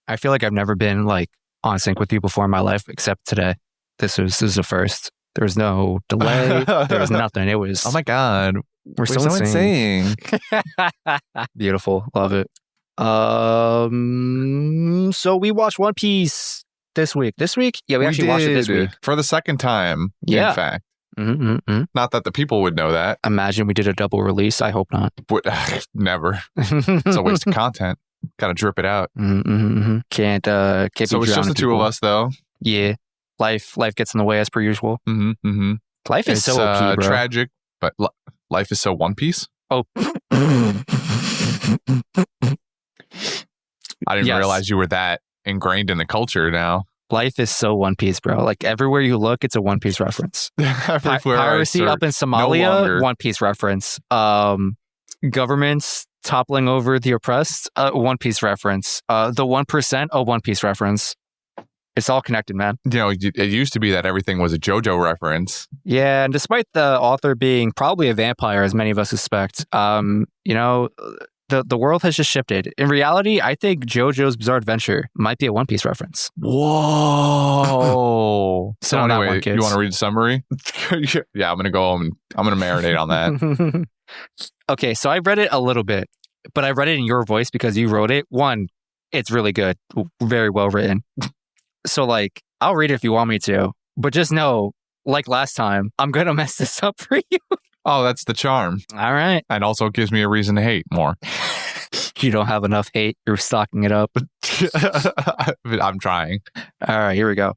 I feel like I've never been like on sync with you before in my life, except today. This is the first. There was no delay. There was nothing. It was. Oh my God. We're so insane. Beautiful. Love it. So we watched One Piece this week. Yeah, we actually watched it this week. For the second time, Yeah. in fact. Not that the people would know that. Imagine we did a double release. I hope not. Never. It's a waste of content. Gotta drip it out. Can't So it's just the two of us, though. Yeah. Life gets in the way as per usual. Life is so OP, bro. Tragic, but life is so One Piece. Oh. I didn't realize you were that ingrained in the culture now. Life is so One Piece, bro. Like everywhere you look, it's a One Piece reference. Piracy up in Somalia, One Piece reference. Governments toppling over the oppressed, One Piece reference. The 1%, a One Piece reference. It's all connected, man. You know, it used to be that everything was a JoJo reference. Yeah, and despite the author being probably a vampire, as many of us suspect, you know, the world has just shifted. In reality, I think JoJo's Bizarre Adventure might be a One Piece reference. Whoa. So anyway, you want to read the summary? Yeah, I'm going to go home and I'm going to marinate on that. Okay, so I read it a little bit, but I read it in your voice because you wrote it. One, it's really good. Very well written. So, like, I'll read it if you want me to, but just know, like last time, I'm going to mess this up for you. Oh, that's the charm. All right. And also gives me a reason to hate more. You don't have enough hate. You're stocking it up. I'm trying. All right, here we go.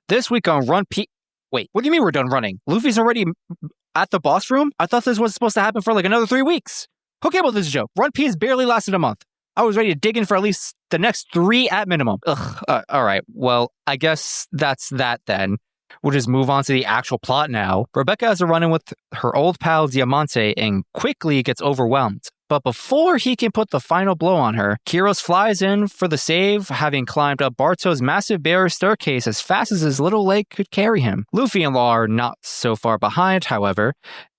This week on Run P... Wait, what do you mean we're done running? Luffy's already at the boss room? I thought this was supposed to happen for like another 3 weeks. Who came up with this joke? Run P has barely lasted a month. I was ready to dig in for at least the next 3 at minimum. Ugh. All right. Well, I guess that's that then. We'll just move on to the actual plot now. Rebecca has a run-in with her old pal Diamante and quickly gets overwhelmed. But before he can put the final blow on her, Kyros flies in for the save, having climbed up Barto's massive bearer staircase as fast as his little leg could carry him. Luffy and Law are not so far behind, however,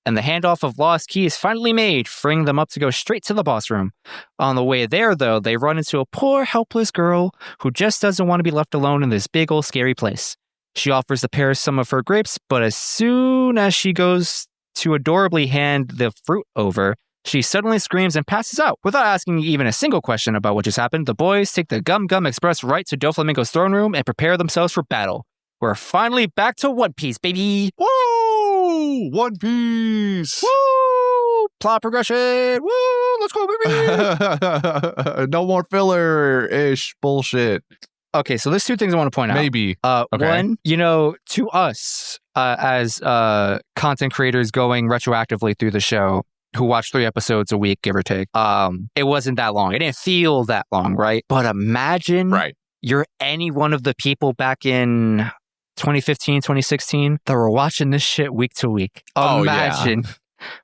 and the handoff of Law's key is finally made, freeing them up to go straight to the boss room. On the way there, though, they run into a poor, helpless girl who just doesn't want to be left alone in this big old scary place. She offers the pair some of her grapes, but as soon as she goes to adorably hand the fruit over, she suddenly screams and passes out. Without asking even a single question about what just happened, the boys take the Gum Gum Express right to Doflamingo's throne room and prepare themselves for battle. We're finally back to One Piece, baby! Woo! One Piece! Woo! Plot progression! Woo! Let's go, baby! No more filler-ish bullshit. Okay, so there's 2 things I want to point out. Maybe. Okay. One, you know, to us, as content creators going retroactively through the show, who watch 3 episodes a week, give or take, it wasn't that long. It didn't feel that long, right? But imagine you're any one of the people back in 2015, 2016 that were watching this shit week to week. Imagine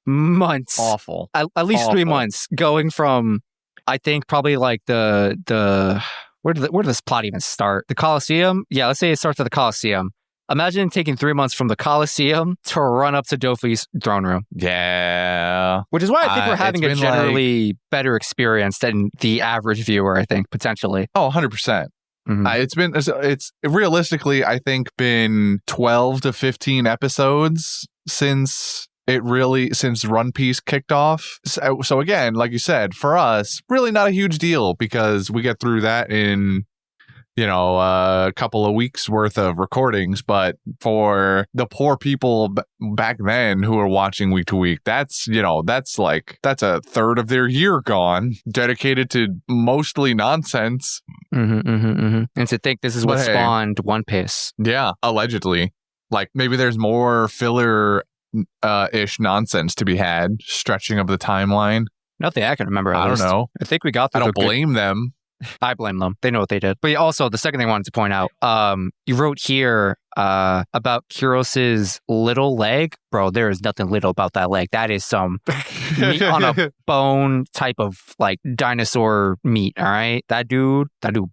months. Awful. At least awful. 3 months going from, I think, probably like the where did this plot even start? The Colosseum? Yeah, let's say it starts at the Colosseum. Imagine taking 3 months from the Colosseum to run up to Dofi's throne room. Yeah. Which is why I think we're having a generally better experience than the average viewer, I think, potentially. Oh, 100%. It's realistically, I think, been 12 to 15 episodes since Run Piece kicked off. So again, like you said, for us, really not a huge deal because we get through that in, you know, a couple of weeks worth of recordings. But for the poor people back then who are watching week to week, that's a third of their year gone, dedicated to mostly nonsense. And to think this is what spawned One Piece. Yeah, allegedly. Like maybe there's more filler ish nonsense to be had, stretching of the timeline. Nothing I can remember. I don't know. I think we got through. I don't blame them. I blame them. They know what they did. But also, the second thing I wanted to point out, you wrote here about Kuros's little leg. Bro, there is nothing little about that leg. That is some meat on a bone type of like dinosaur meat, all right? That dude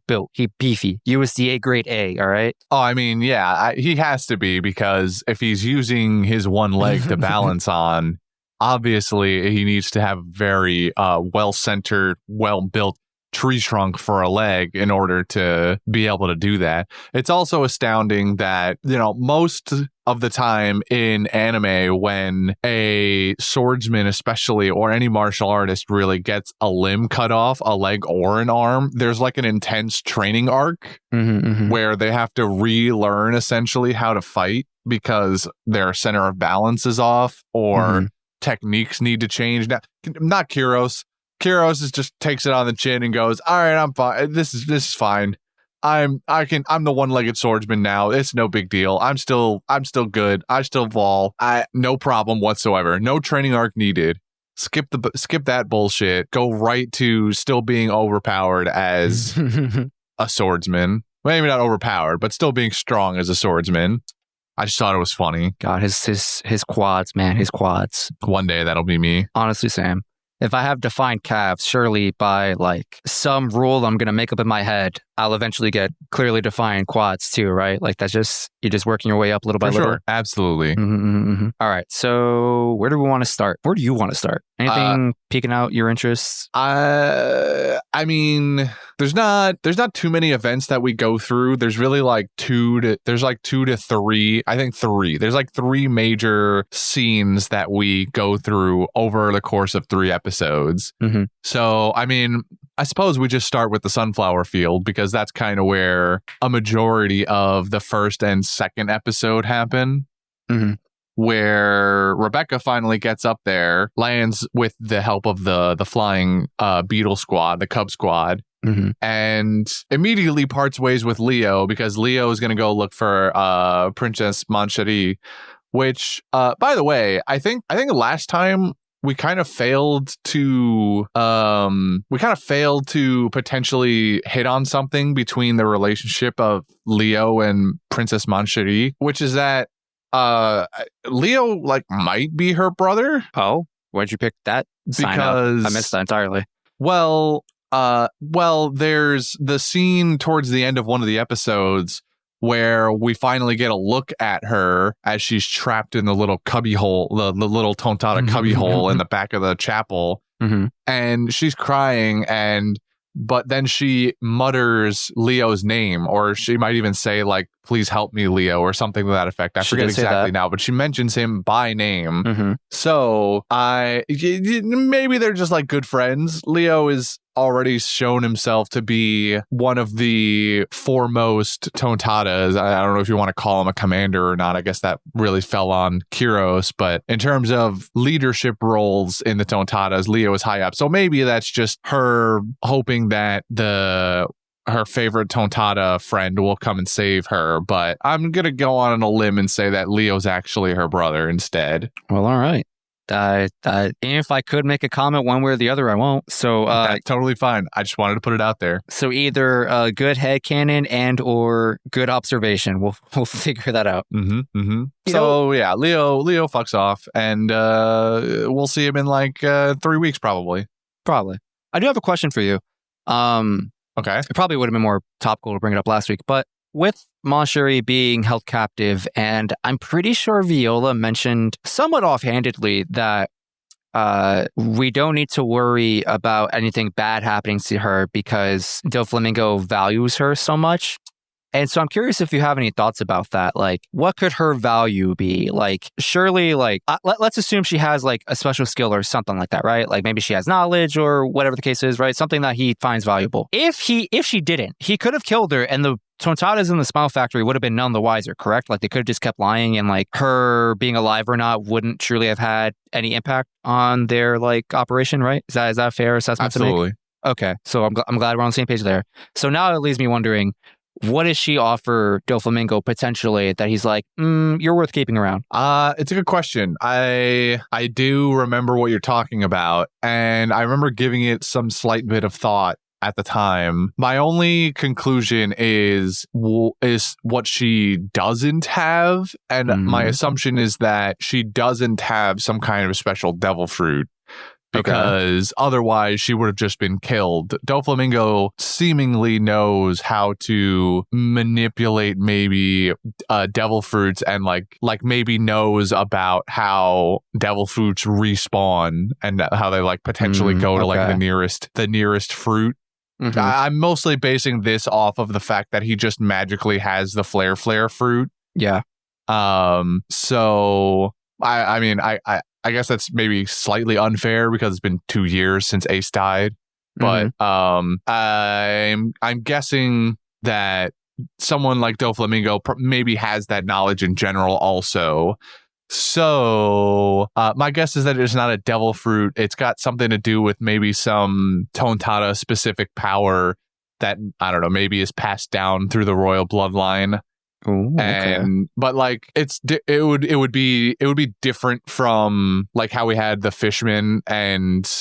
built. He beefy. USDA grade A, all right? Oh, I mean, yeah, he has to be because if he's using his one leg to balance on, obviously he needs to have very well-centered, well-built tree trunk for a leg in order to be able to do that. It's also astounding that, most of the time in anime, when a swordsman especially, or any martial artist really gets a limb cut off, a leg or an arm, there's like an intense training arc where they have to relearn essentially how to fight because their center of balance is off, or techniques need to change. Now, not Kyros. Kyros just takes it on the chin and goes, all right, I'm fine. This is fine. I'm the one-legged swordsman now. It's no big deal. I'm still good. I still fall. No problem whatsoever. No training arc needed. Skip that bullshit. Go right to still being overpowered as a swordsman. Maybe not overpowered, but still being strong as a swordsman. I just thought it was funny. God, his quads, man, his quads. One day that'll be me. Honestly, Sam, if I have defined calves, surely by like some rule I'm going to make up in my head, I'll eventually get clearly defined quads too, right? Like you're just working your way up little by little. Sure, absolutely. All right. So where do we want to start? Where do you want to start? Anything piquing out your interests? I mean, there's not too many events that we go through. There's really like two to three. I think three. There's like three major scenes that we go through over the course of 3 episodes. So, I mean, I suppose we just start with the sunflower field because that's kind of where a majority of the first and second episode happen. Where Rebecca finally gets up there, lands with the help of the flying beetle squad, the Cub squad, and immediately parts ways with Leo because Leo is going to go look for Princess Mancherie, which, by the way, I think last time we kind of failed to potentially hit on something between the relationship of Leo and Princess Mancherie, which is that Leo like might be her brother. Oh, why'd you pick that sign up? I missed that entirely. Well, there's the scene towards the end of one of the episodes where we finally get a look at her as she's trapped in the little cubby hole, the little Tontada cubby hole in the back of the chapel. And she's crying, but then she mutters Leo's name, or she might even say like, please help me, Leo, or something to that effect. I forget exactly now, but she mentions him by name. So maybe they're just like good friends. Leo is already shown himself to be one of the foremost Tontadas. I don't know if you want to call him a commander or not. I guess that really fell on Kyros, but in terms of leadership roles in the Tontadas, Leo is high up. So maybe that's just her hoping that her favorite Tontada friend will come and save her, but I'm going to go on a limb and say that Leo's actually her brother instead. Well, all right. If I could make a comment one way or the other, I won't. So that's totally fine. I just wanted to put it out there. So either good headcanon and or good observation. We'll figure that out. So yeah, Leo fucks off, and we'll see him in like 3 weeks probably. Probably. I do have a question for you. Okay. It probably would have been more topical to bring it up last week, but with Mancherie being held captive, and I'm pretty sure Viola mentioned somewhat offhandedly that we don't need to worry about anything bad happening to her because Doflamingo values her so much. And so I'm curious if you have any thoughts about that. Like, what could her value be? Like, surely, like, let's assume she has, like, a special skill or something like that, right? Like, maybe she has knowledge or whatever the case is, right? Something that he finds valuable. If she didn't, he could have killed her, and the Tontadas in the Smile Factory would have been none the wiser, correct? Like, they could have just kept lying, and, like, her being alive or not wouldn't truly have had any impact on their, like, operation, right? Is that a fair assessment to make? Absolutely. Okay, so I'm glad we're on the same page there. So now it leaves me wondering, what does she offer Doflamingo potentially that he's like, you're worth keeping around? It's a good question. I do remember what you're talking about, and I remember giving it some slight bit of thought at the time. My only conclusion is what she doesn't have, and my assumption is that she doesn't have some kind of special devil fruit. Because otherwise she would have just been killed. Doflamingo seemingly knows how to manipulate maybe devil fruits, and like maybe knows about how devil fruits respawn and how they like potentially go to like the nearest fruit Mhm. I'm mostly basing this off of the fact that he just magically has the flare fruit. Yeah. So I mean, I guess that's maybe slightly unfair because it's been 2 years since Ace died. But I'm guessing that someone like Doflamingo maybe has that knowledge in general also. So my guess is that it's not a devil fruit. It's got something to do with maybe some Tontada specific power that, I don't know, maybe is passed down through the royal bloodline. Ooh, okay. But like it would be different from like how we had the Fishman and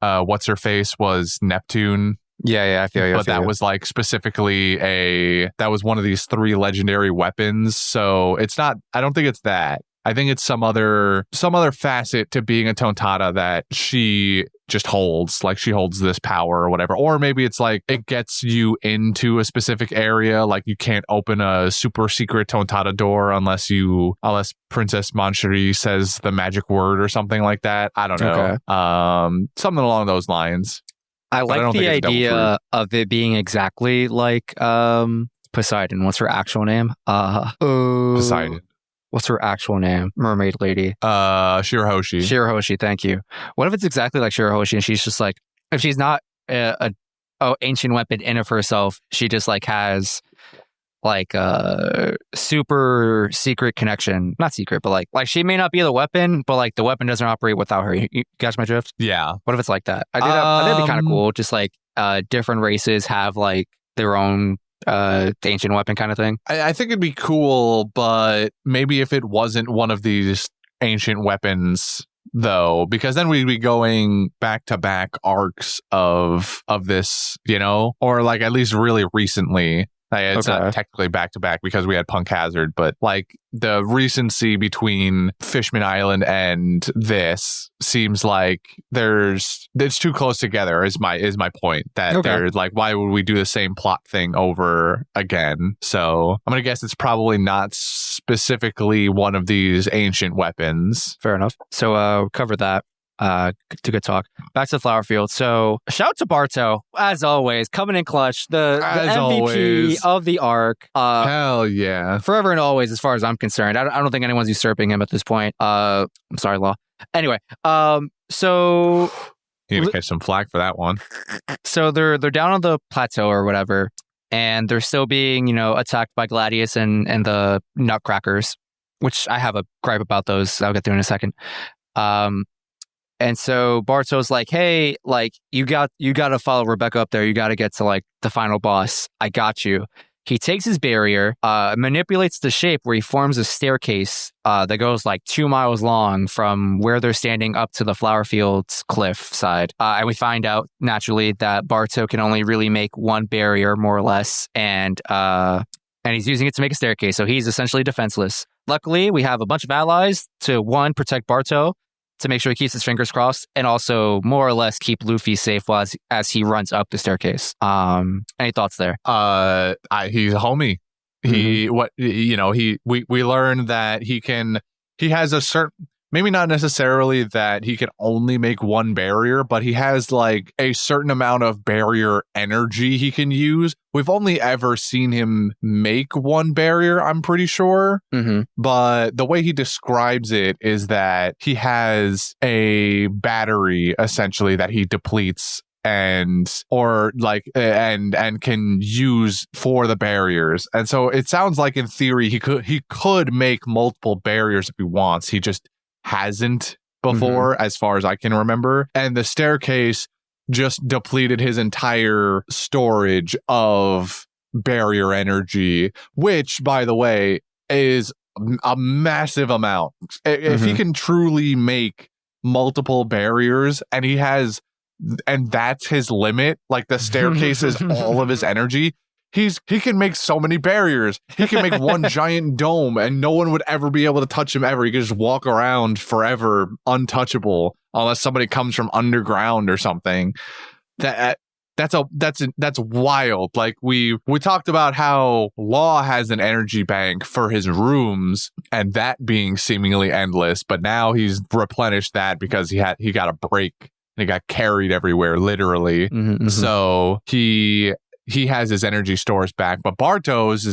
what's her face was Neptune. Yeah, I feel you. But that was like specifically that was one of these 3 legendary weapons. So it's not, I don't think it's that. I think it's some other facet to being a Tontada that she just holds, like she holds this power or whatever. Or maybe it's like it gets you into a specific area, like you can't open a super secret Tontada door unless Princess Mancherie says the magic word or something like that. I don't know. Okay. Something along those lines. I like the idea of it being exactly like Poseidon. What's her actual name? Poseidon. What's her actual name? Mermaid lady. Shirahoshi. Shirahoshi, thank you. What if it's exactly like Shirahoshi and she's just like, if she's not a ancient weapon in of herself, she just like has like a super secret connection. Not secret, but like she may not be the weapon, but like the weapon doesn't operate without her. You catch my drift? Yeah. What if it's like that? I think that'd be kind of cool. Just like different races have like their own ancient weapon kind of thing. I think it'd be cool, but maybe if it wasn't one of these ancient weapons, though, because then we'd be going back to back arcs of this, you know, or like at least really recently. It's not technically back to back because we had Punk Hazard, but like the recency between Fishman Island and this seems like it's too close together is my point. That they're like, why would we do the same plot thing over again? So I'm gonna guess it's probably not specifically one of these ancient weapons. Fair enough. So cover that. Good talk. Back to the flower field. So shout out to Barto, as always, coming in clutch. The MVP always. of the arc. Hell yeah. Forever and always, as far as I'm concerned. I don't think anyone's usurping him at this point. I'm sorry, Law. Anyway, so you're gonna catch some flack for that one. So they're down on the plateau or whatever, and they're still being, attacked by Gladius and the Nutcrackers, which I have a gripe about those. I'll get through in a second. And so Barto's like, hey, like you got to follow Rebecca up there. You got to get to like the final boss. I got you. He takes his barrier, manipulates the shape where he forms a staircase that goes like 2 miles long from where they're standing up to the flower fields cliff side. And we find out naturally that Barto can only really make one barrier, more or less, and he's using it to make a staircase. So he's essentially defenseless. Luckily, we have a bunch of allies to, one, protect Barto, to make sure he keeps his fingers crossed, and also more or less keep Luffy safe as he runs up the staircase. Any thoughts there? He's a homie. We learned that he has a certain, maybe not necessarily that he can only make one barrier, but he has like a certain amount of barrier energy he can use. We've only ever seen him make one barrier, I'm pretty sure. Mm-hmm. But the way he describes it is that he has a battery essentially that he depletes and can use for the barriers. And so it sounds like in theory he could make multiple barriers if he wants. He just hasn't before, as far as I can remember. And the staircase just depleted his entire storage of barrier energy, which, by the way, is a massive amount. If he can truly make multiple barriers and that's his limit, like the staircase is all of his energy, he can make so many barriers. He can make one giant dome and no one would ever be able to touch him ever. He could just walk around forever untouchable unless somebody comes from underground or something. That's wild. Like we talked about how Law has an energy bank for his rooms and that being seemingly endless, but now he's replenished that because he got a break and he got carried everywhere, literally. So he has his energy stores back, but Bartos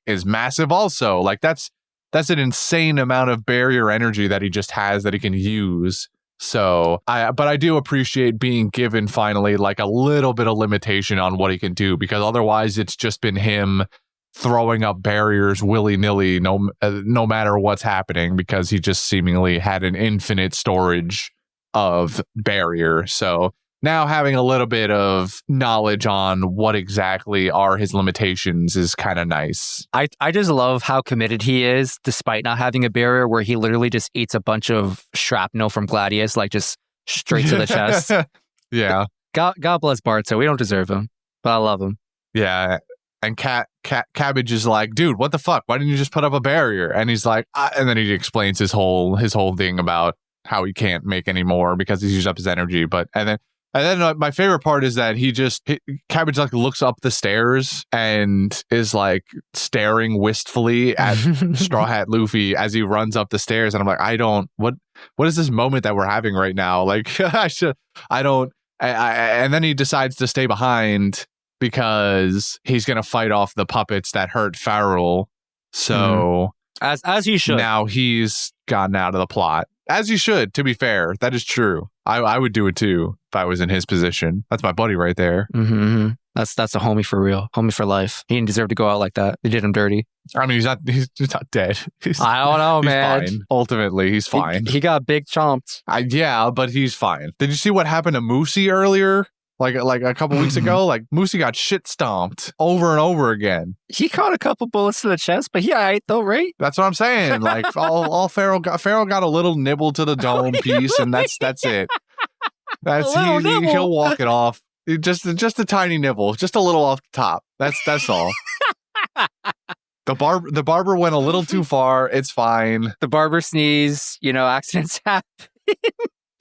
is massive also. Like that's an insane amount of barrier energy that he just has that he can use. So I do appreciate being given finally like a little bit of limitation on what he can do, because otherwise it's just been him throwing up barriers willy-nilly no matter what's happening, because he just seemingly had an infinite storage of barrier. So now having a little bit of knowledge on what exactly are his limitations is kind of nice. I just love how committed he is despite not having a barrier, where he literally just eats a bunch of shrapnel from Gladius, like just straight to the chest. Yeah. God bless Bart, so we don't deserve him, but I love him. Yeah. And Cabbage is like, dude, what the fuck? Why didn't you just put up a barrier? And he's like, and then he explains his whole thing about how he can't make any more because he's used up his energy. And then my favorite part is that Cabbage like looks up the stairs and is like staring wistfully at Straw Hat Luffy as he runs up the stairs. And I'm like, what is this moment that we're having right now? Like, and then he decides to stay behind because he's going to fight off the puppets that hurt Farrell. So as he should. Now he's gotten out of the plot. As you should, to be fair. That is true. I would do it too if I was in his position. That's my buddy right there. That's a homie for real. Homie for life. He didn't deserve to go out like that. They did him dirty. I mean, he's not dead. I don't know, man. Fine. Ultimately, he's fine. He got big chomped. Yeah, but he's fine. Did you see what happened to Moosey earlier? Like a couple weeks ago, like Moosey got shit stomped over and over again. He caught a couple bullets to the chest, but he alright though, right? That's what I'm saying. Like all Farrell got a little nibble to the dome piece, and that's it. He'll walk it off. Just a tiny nibble, just a little off the top. That's all. The barber went a little too far. It's fine. The barber sneeze, accidents happen.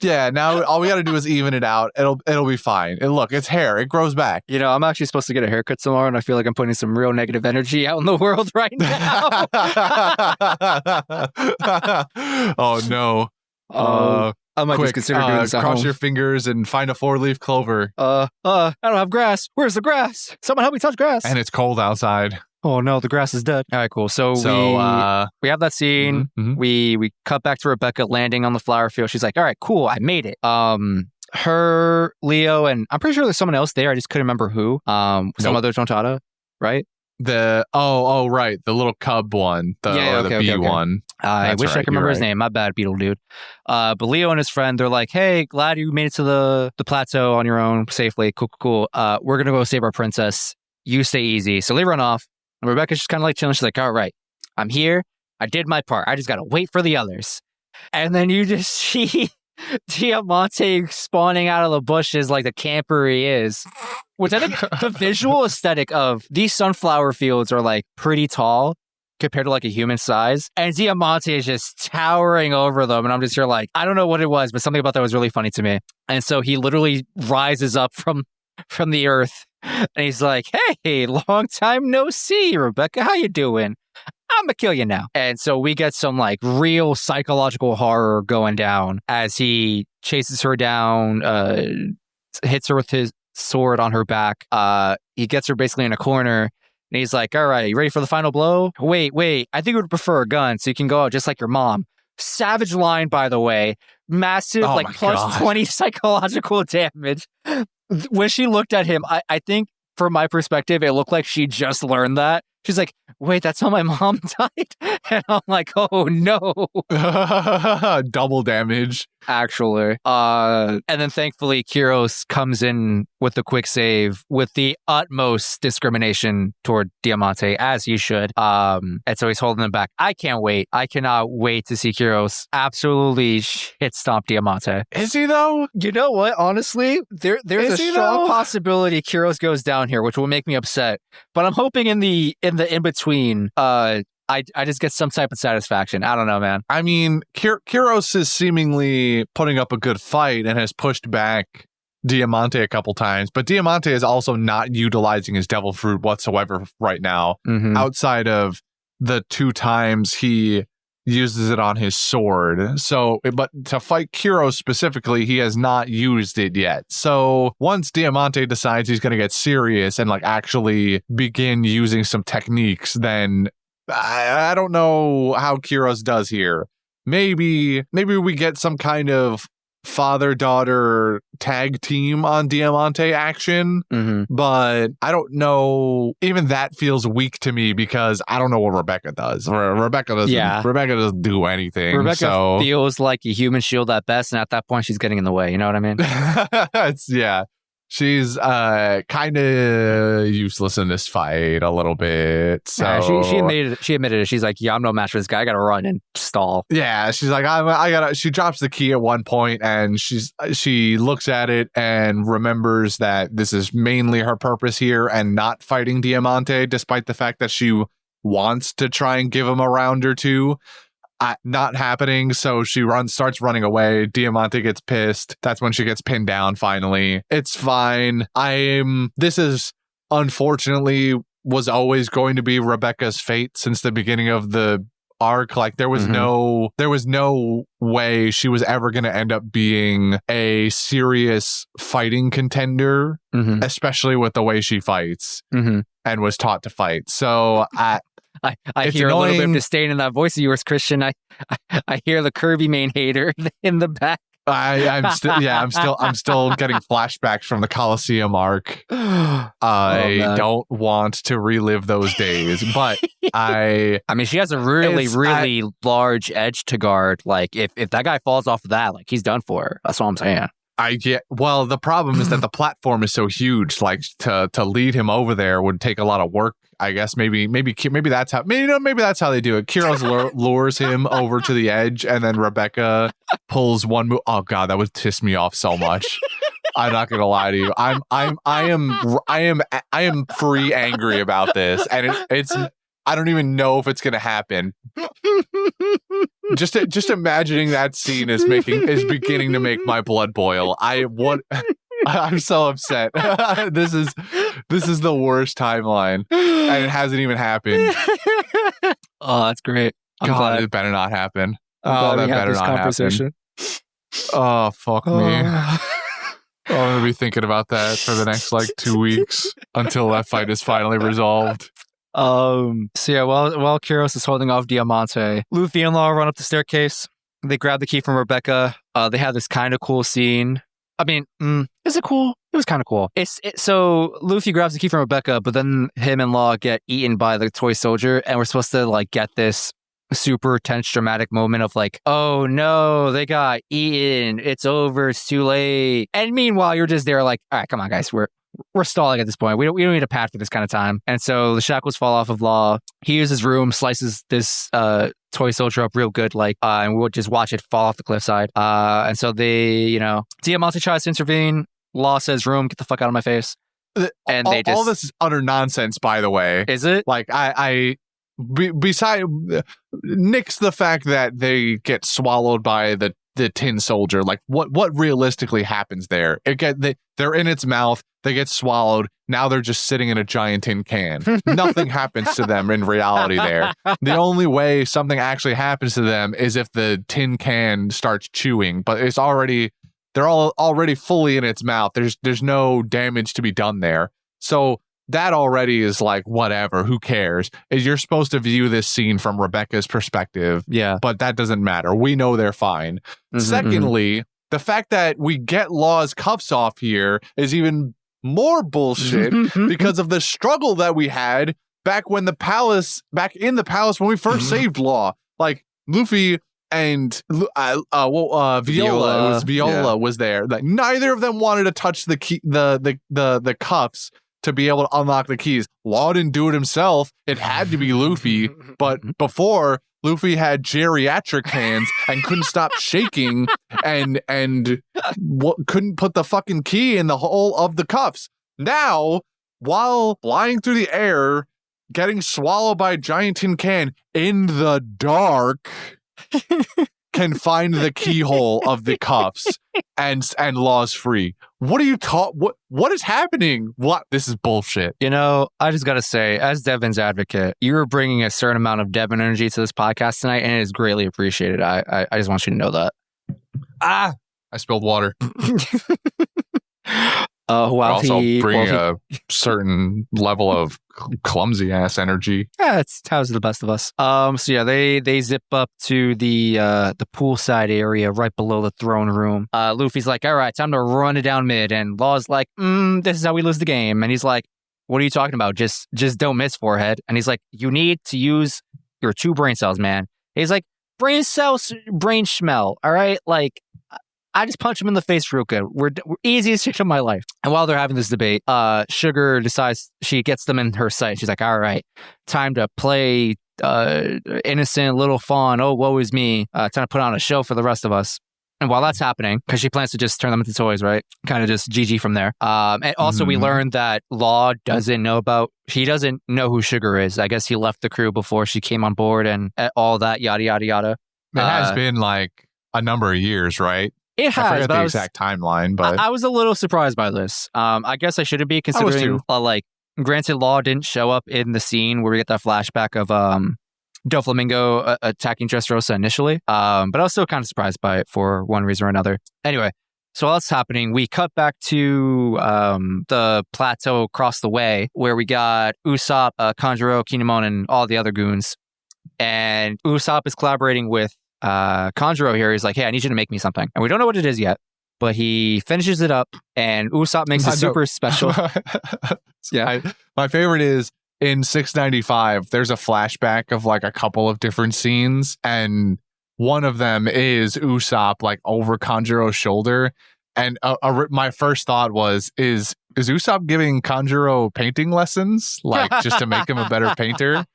Yeah, now all we got to do is even it out. It'll be fine. And look, it's hair. It grows back. I'm actually supposed to get a haircut tomorrow, and I feel like I'm putting some real negative energy out in the world right now. Oh no. I might just consider doing this at cross home. your fingers and find a 4-leaf clover. I don't have grass. Where's the grass? Someone help me touch grass. And it's cold outside. Oh no, the grass is dead. All right, cool. So we have that scene. We cut back to Rebecca landing on the flower field. She's like, all right, cool, I made it. Her, Leo, and I'm pretty sure there's someone else there. I just couldn't remember who. Some other Tontada, right? Right, the little cub one, the bee one. I wish I could remember his name. My bad, Beetle dude. But Leo and his friend, they're like, hey, glad you made it to the plateau on your own safely. Cool. We're gonna go save our princess. You stay easy. So they run off. And Rebecca's just kind of like chilling. She's like, all right, I'm here. I did my part. I just got to wait for the others. And then you just see Diamante spawning out of the bushes like the camper he is. Which I think the visual aesthetic of these sunflower fields are like pretty tall compared to like a human size. And Diamante is just towering over them. And I'm just here like, I don't know what it was, but something about that was really funny to me. And so he literally rises up from the earth. And he's like, hey, long time no see, Rebecca. How you doing? I'm gonna kill you now. And so we get some like real psychological horror going down as he chases her down, hits her with his sword on her back. He gets her basically in a corner. And he's like, all right, you ready for the final blow? Wait, I think you would prefer a gun so you can go out just like your mom. Savage line, by the way. Massive, plus 20 psychological damage. When she looked at him, I think from my perspective, it looked like she just learned that. She's like, wait, that's how my mom died? And I'm like, oh no. Double damage. Actually. And then thankfully, Kyros comes in with the quick save with the utmost discrimination toward Diamante, as he should. And so he's holding him back. I can't wait. I cannot wait to see Kyros absolutely shit stomp Diamante. Is he though? You know what? Honestly, there's a strong possibility Kyros goes down here, which will make me upset. But I'm hoping in the in-between, I just get some type of satisfaction. I don't know, man. I mean, Kyros is seemingly putting up a good fight and has pushed back Diamante a couple times, but Diamante is also not utilizing his devil fruit whatsoever right now, outside of the 2 times he uses it on his sword. So, but to fight Kuro specifically, he has not used it yet. So once Diamante decides he's going to get serious and like actually begin using some techniques, then I don't know how Kuros does here. Maybe we get some kind of father-daughter tag team on Diamante action, but I don't know. Even that feels weak to me because I don't know what Rebecca does. Rebecca doesn't do anything. Rebecca feels like a human shield at best, and at that point, she's getting in the way. You know what I mean? She's kind of useless in this fight a little bit. So she admitted it. She's like, yeah, I'm no match for this guy. I gotta run and stall. Yeah, she's like, I gotta. She drops the key at one point, and she looks at it and remembers that this is mainly her purpose here, and not fighting Diamante, despite the fact that she wants to try and give him a round or two. Not happening, so she starts running away. Diamante gets pissed. That's when she gets pinned down finally. It's fine. This is unfortunately was always going to be Rebecca's fate since the beginning of the arc. Like there was no way she was ever going to end up being a serious fighting contender, especially with the way she fights and was taught to fight. So I hear a little bit of disdain in that voice of yours, Christian. I hear the Kirby main hater in the back. I'm still getting flashbacks from the Coliseum arc. I don't want to relive those days, but I mean, she has a really large edge to guard. Like if that guy falls off of that, like he's done for her. That's all I'm saying. Well, the problem is that the platform is so huge. Like to lead him over there would take a lot of work. I guess maybe that's how maybe that's how they do it. Kuros lures him over to the edge, and then Rebecca pulls one move. Oh god, that would piss me off so much. I'm not gonna lie to you. I am free angry about this, and it's I don't even know if it's gonna happen. Just imagining that scene is beginning to make my blood boil. I'm so upset. This is the worst timeline, and it hasn't even happened. Oh, that's great. It better not happen. That better not happen. Oh, fuck me. I'm gonna be thinking about that for the next 2 weeks until that fight is finally resolved. So yeah, while Kuros is holding off Diamante, Luffy and Law run up the staircase. They grab the key from Rebecca. They have this kind of cool scene. I mean, is it cool? It was kind of cool. So Luffy grabs the key from Rebecca, but then him and Law get eaten by the toy soldier, and we're supposed to get this super tense, dramatic moment of oh no, they got eaten. It's over. It's too late. And meanwhile, you're just there all right, come on, guys, we're stalling at this point. We don't need a pad for this kind of time. And so the shackles fall off of Law. He uses his room, slices this toy soldier up real good, and we'll just watch it fall off the cliffside. And so Diamante tries to intervene. Law says, "Room, get the fuck out of my face." And all this is utter nonsense, by the way. Is it? Beside nix the fact that they get swallowed by the tin soldier. What realistically happens there? They're in its mouth. They get swallowed. Now they're just sitting in a giant tin can. Nothing happens to them in reality there. The only way something actually happens to them is if the tin can starts chewing, but they're all already fully in its mouth. There's no damage to be done there. So that already is whatever, who cares? You're supposed to view this scene from Rebecca's perspective. Yeah. But that doesn't matter. We know they're fine. Secondly, the fact that we get Law's cuffs off here is even more bullshit because of the struggle that we had back in the palace when we first saved Law. Luffy and Viola. It was Viola was there. Neither of them wanted to touch the key, the cuffs to be able to unlock the keys. Law didn't do it himself. It had to be Luffy. But before, Luffy had geriatric hands and couldn't stop shaking and couldn't put the fucking key in the hole of the cuffs. Now, while flying through the air, getting swallowed by a giant tin can in the dark, can find the keyhole of the cuffs and Law's free. What are you what is happening? What? This is bullshit. You know, I just gotta say, as Devin's advocate, you're bringing a certain amount of Devin energy to this podcast tonight, and it is greatly appreciated. I just want you to know that. I spilled water. Bring a certain level of clumsy ass energy. Yeah, it's how's the best of us. So yeah, they zip up to the poolside area right below the throne room. Luffy's like, all right, time to run it down mid, and Law's like, this is how we lose the game. And he's like, what are you talking about? Just don't miss, forehead. And he's like, you need to use your 2 brain cells, man. He's like, brain cells, brain schmell. All right, like. I just punch him in the face real good. We're easiest shit of my life. And while they're having this debate, Sugar decides she gets them in her sight. She's like, all right, time to play innocent little fawn. Oh, woe is me. Time to put on a show for the rest of us. And while that's happening, because she plans to just turn them into toys, right? Kind of just GG from there. And also we learned that Law doesn't know who Sugar is. I guess he left the crew before she came on board and all that, yada, yada, yada. It has been like a number of years, right? It has. I forget the exact timeline, but I was a little surprised by this. I guess I shouldn't be considering, granted, Law didn't show up in the scene where we get that flashback of Doflamingo attacking Dressrosa initially. But I was still kind of surprised by it for one reason or another. Anyway, so while that's happening, we cut back to the plateau across the way where we got Usopp, Kanjuro, Kinemon, and all the other goons. And Usopp is collaborating with Kanjuro here. He's like, hey, I need you to make me something. And we don't know what it is yet, but he finishes it up and Usopp makes it super special. My favorite is in 695, there's a flashback of like a couple of different scenes, and one of them is Usopp like over Kanjuro's shoulder. And my first thought was, is Usopp giving Kanjuro painting lessons, like just to make him a better painter?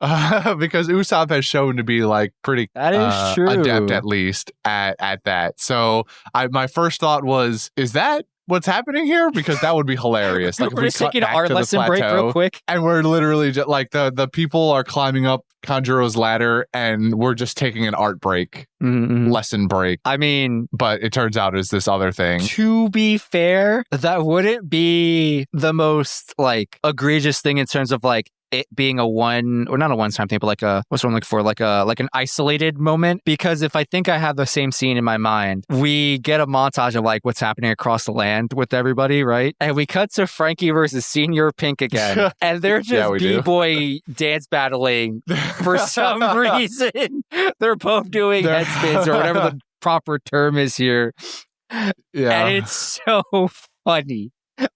Because Usopp has shown to be like pretty adept, at least at that. So my first thought was, is that what's happening here? Because that would be hilarious. Like, we're just taking an art lesson break real quick, and we're literally just like the people are climbing up Kanjuro's ladder, and we're just taking an art break, lesson break. I mean, but it turns out it's this other thing. To be fair, that wouldn't be the most like egregious thing in terms of like it being a not a one-time thing, but like what's what I'm looking for, like an isolated moment. Because if I think I have the same scene in my mind, we get a montage of like what's happening across the land with everybody, right? And we cut to Frankie versus Senior Pink again, and they're just b-boy dance battling for some reason. They're both doing head spins or whatever the proper term is here. Yeah, and it's so funny.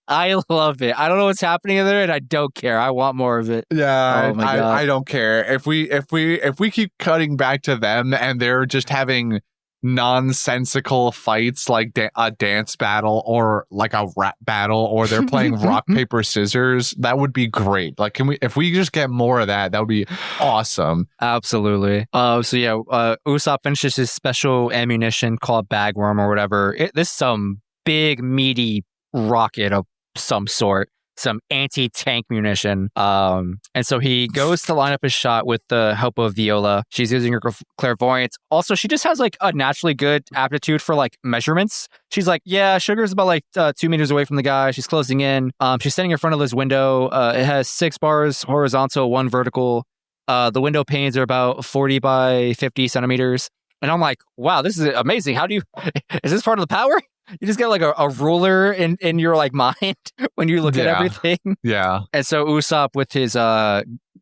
I love it. I don't know what's happening in there, and I don't care. I want more of it. Yeah, oh my God. I don't care if we keep cutting back to them and they're just having nonsensical fights like a dance battle or like a rap battle, or they're playing rock paper scissors. That would be great. Like, if we just get more of that, that would be awesome. Absolutely. So yeah, Usopp finishes his special ammunition called Bagworm or whatever. This is some big meaty rocket of some sort, some anti-tank munition. And so he goes to line up his shot with the help of Viola. She's using her clairvoyance. Also, she just has like a naturally good aptitude for like measurements. She's like, yeah, Sugar's about like 2 meters away from the guy. She's closing in. She's standing in front of this window. It has 6 bars horizontal, 1 vertical. The window panes are about 40 by 50 centimeters. And I'm like, wow, this is amazing. Is this part of the power? You just get like a ruler in your like mind when you look at everything. Yeah. And so Usopp with his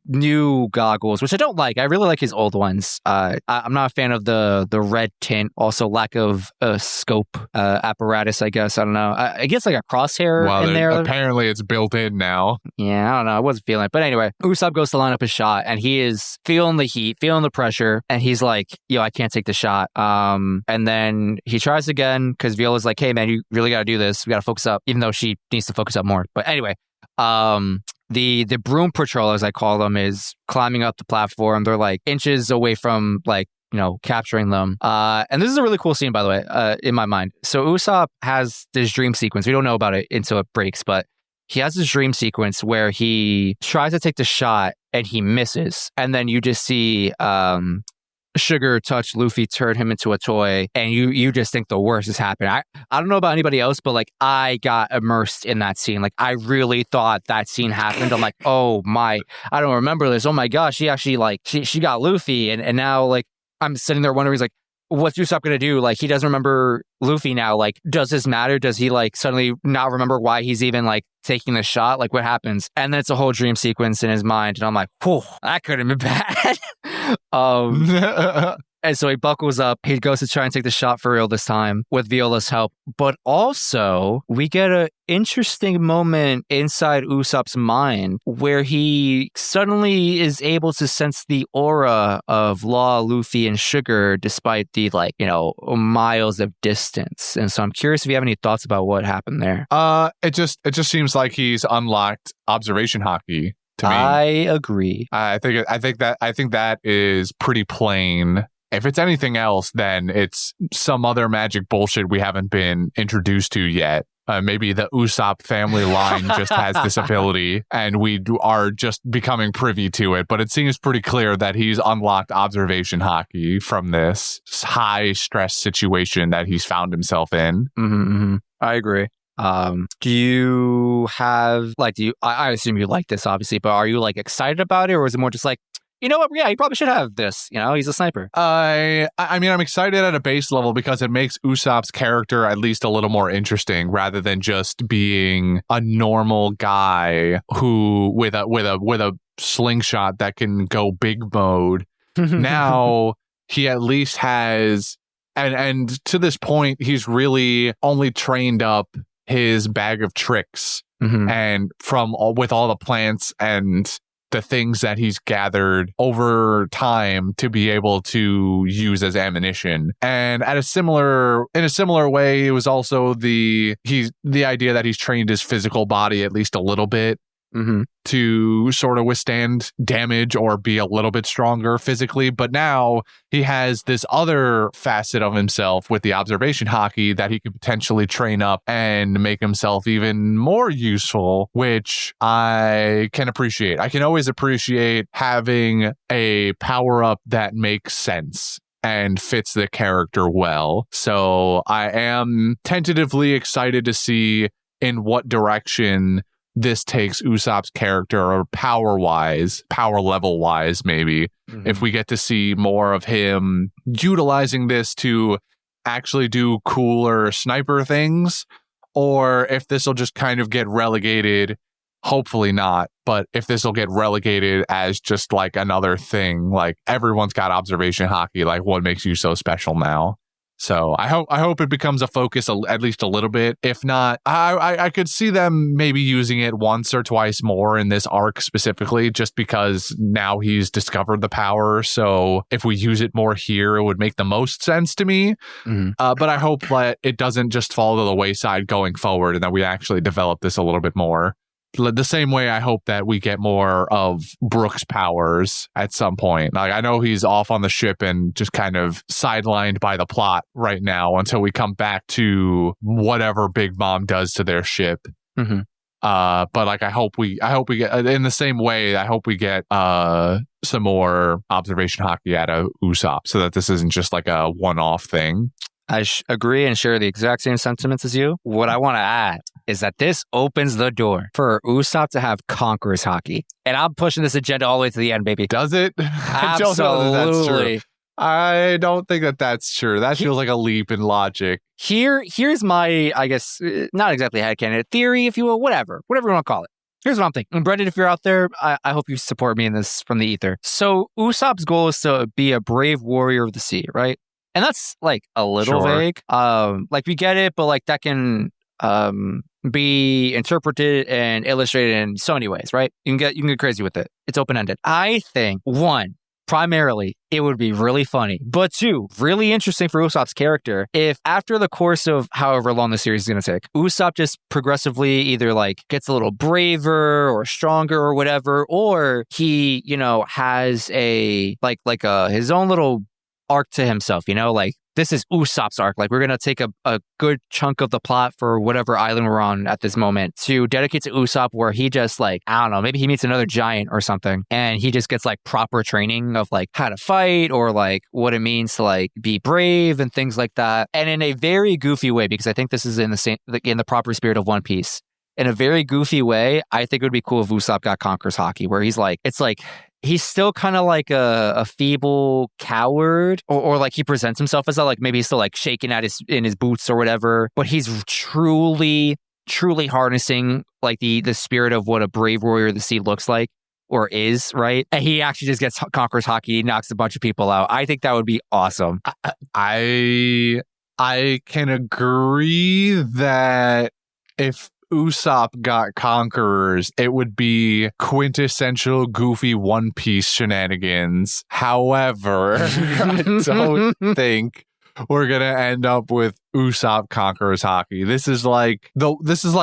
new goggles, which I don't like. I really like his old ones. I'm not a fan of the red tint. Also lack of scope apparatus, I guess. I don't know. I guess like a crosshair in there. Apparently it's built in now. Yeah, I don't know. I wasn't feeling it. But anyway, Usopp goes to line up his shot and he is feeling the heat, feeling the pressure. And he's like, yo, I can't take the shot. And then he tries again because Viola's like, hey, man, you really got to do this. We got to focus up, even though she needs to focus up more. But anyway, the broom patrol, as I call them, is climbing up the platform. They're like inches away from like, capturing them. And this is a really cool scene, by the way, in my mind. So Usopp has this dream sequence. We don't know about it until it breaks, but he has this dream sequence where he tries to take the shot and he misses. And then you just see Sugar touched Luffy, turned him into a toy, and you just think the worst has happened. I don't know about anybody else, but like I got immersed in that scene. Like I really thought that scene happened. I'm like, oh my, I don't remember this. Oh my gosh, she actually like she got Luffy, and now like I'm sitting there wondering, he's like, what's Usopp gonna do? Like he doesn't remember Luffy now. Like, does this matter? Does he like suddenly not remember why he's even like taking the shot? Like what happens? And then it's a whole dream sequence in his mind, and I'm like, whew, that could have been bad. And so he buckles up. He goes to try and take the shot for real this time with Viola's help. But also, we get an interesting moment inside Usopp's mind where he suddenly is able to sense the aura of Law, Luffy, and Sugar despite the, like, you know, miles of distance. And so I'm curious if you have any thoughts about what happened there. It just seems like he's unlocked observation hockey. To me. I agree. I think that is pretty plain. If it's anything else, then it's some other magic bullshit we haven't been introduced to yet. Maybe the Usopp family line just has this ability and we are just becoming privy to it. But it seems pretty clear that he's unlocked observation hockey from this high stress situation that he's found himself in. I agree. Do you have, like, I assume you like this, obviously, but are you, like, excited about it? Or is it more just like, you know what? Yeah, he probably should have this. You know, he's a sniper. I mean, I'm excited at a base level because it makes Usopp's character at least a little more interesting rather than just being a normal guy who with a slingshot that can go big mode. Now he at least has, and to this point, he's really only trained up his bag of tricks, and with all the plants and the things that he's gathered over time to be able to use as ammunition. And in a similar way, it was also the idea that he's trained his physical body at least a little bit to sort of withstand damage or be a little bit stronger physically. But now he has this other facet of himself with the observation hockey that he could potentially train up and make himself even more useful, which I can appreciate. I can always appreciate having a power up that makes sense and fits the character well. So I am tentatively excited to see in what direction this takes Usopp's character, or power level wise, maybe. If we get to see more of him utilizing this to actually do cooler sniper things, or if this will just kind of get relegated, hopefully not, but if this will get relegated as just like another thing, like everyone's got observation hockey, like what makes you so special now? So I hope it becomes a focus at least a little bit. If not, I could see them maybe using it once or twice more in this arc specifically, just because now he's discovered the power. So if we use it more here, it would make the most sense to me. But I hope that it doesn't just fall to the wayside going forward and that we actually develop this a little bit more. The same way I hope that we get more of Brook's powers at some point. Like, I know he's off on the ship and just kind of sidelined by the plot right now until we come back to whatever Big Mom does to their ship. But like, I hope we get, in the same way, I hope we get some more observation hockey out of Usopp so that this isn't just like a one-off thing. I agree and share the exact same sentiments as you. What I want to add is that this opens the door for Usopp to have Conqueror's hockey. And I'm pushing this agenda all the way to the end, baby. Does it? Absolutely. I don't think that that's true. That feels like a leap in logic. Here's my, I guess, not exactly headcanon, theory, if you will, whatever you want to call it. Here's what I'm thinking. And Brendan, if you're out there, I hope you support me in this from the ether. So Usopp's goal is to be a brave warrior of the sea, right? And that's like a little vague. Like we get it, but like that can be interpreted and illustrated in so many ways, right? You can get crazy with it. It's open-ended. I think, one, primarily, it would be really funny. But two, really interesting for Usopp's character if after the course of however long the series is going to take, Usopp just progressively either like gets a little braver or stronger or whatever, or he, you know, has a like his own little arc to himself, you know, like this is Usopp's arc. Like, we're going to take a good chunk of the plot for whatever island we're on at this moment to dedicate to Usopp, where he just like, I don't know, maybe he meets another giant or something, and he just gets like proper training of like how to fight or like what it means to like be brave and things like that. And in a very goofy way, because I think this is in the proper spirit of One Piece. In a very goofy way, I think it would be cool if Usopp got Conqueror's Haki, where he's like, it's like, he's still kind of like a feeble coward, or like he presents himself as that, like maybe he's still like shaking in his boots or whatever, but he's truly harnessing like the spirit of what a brave warrior of the sea looks like or is, right? And he actually just gets Conqueror's Haki, he knocks a bunch of people out. I think that would be awesome. I can agree that if Usopp got Conquerors, it would be quintessential goofy One Piece shenanigans. However, I don't think we're gonna end up with Usopp Conquerors Haki. This is like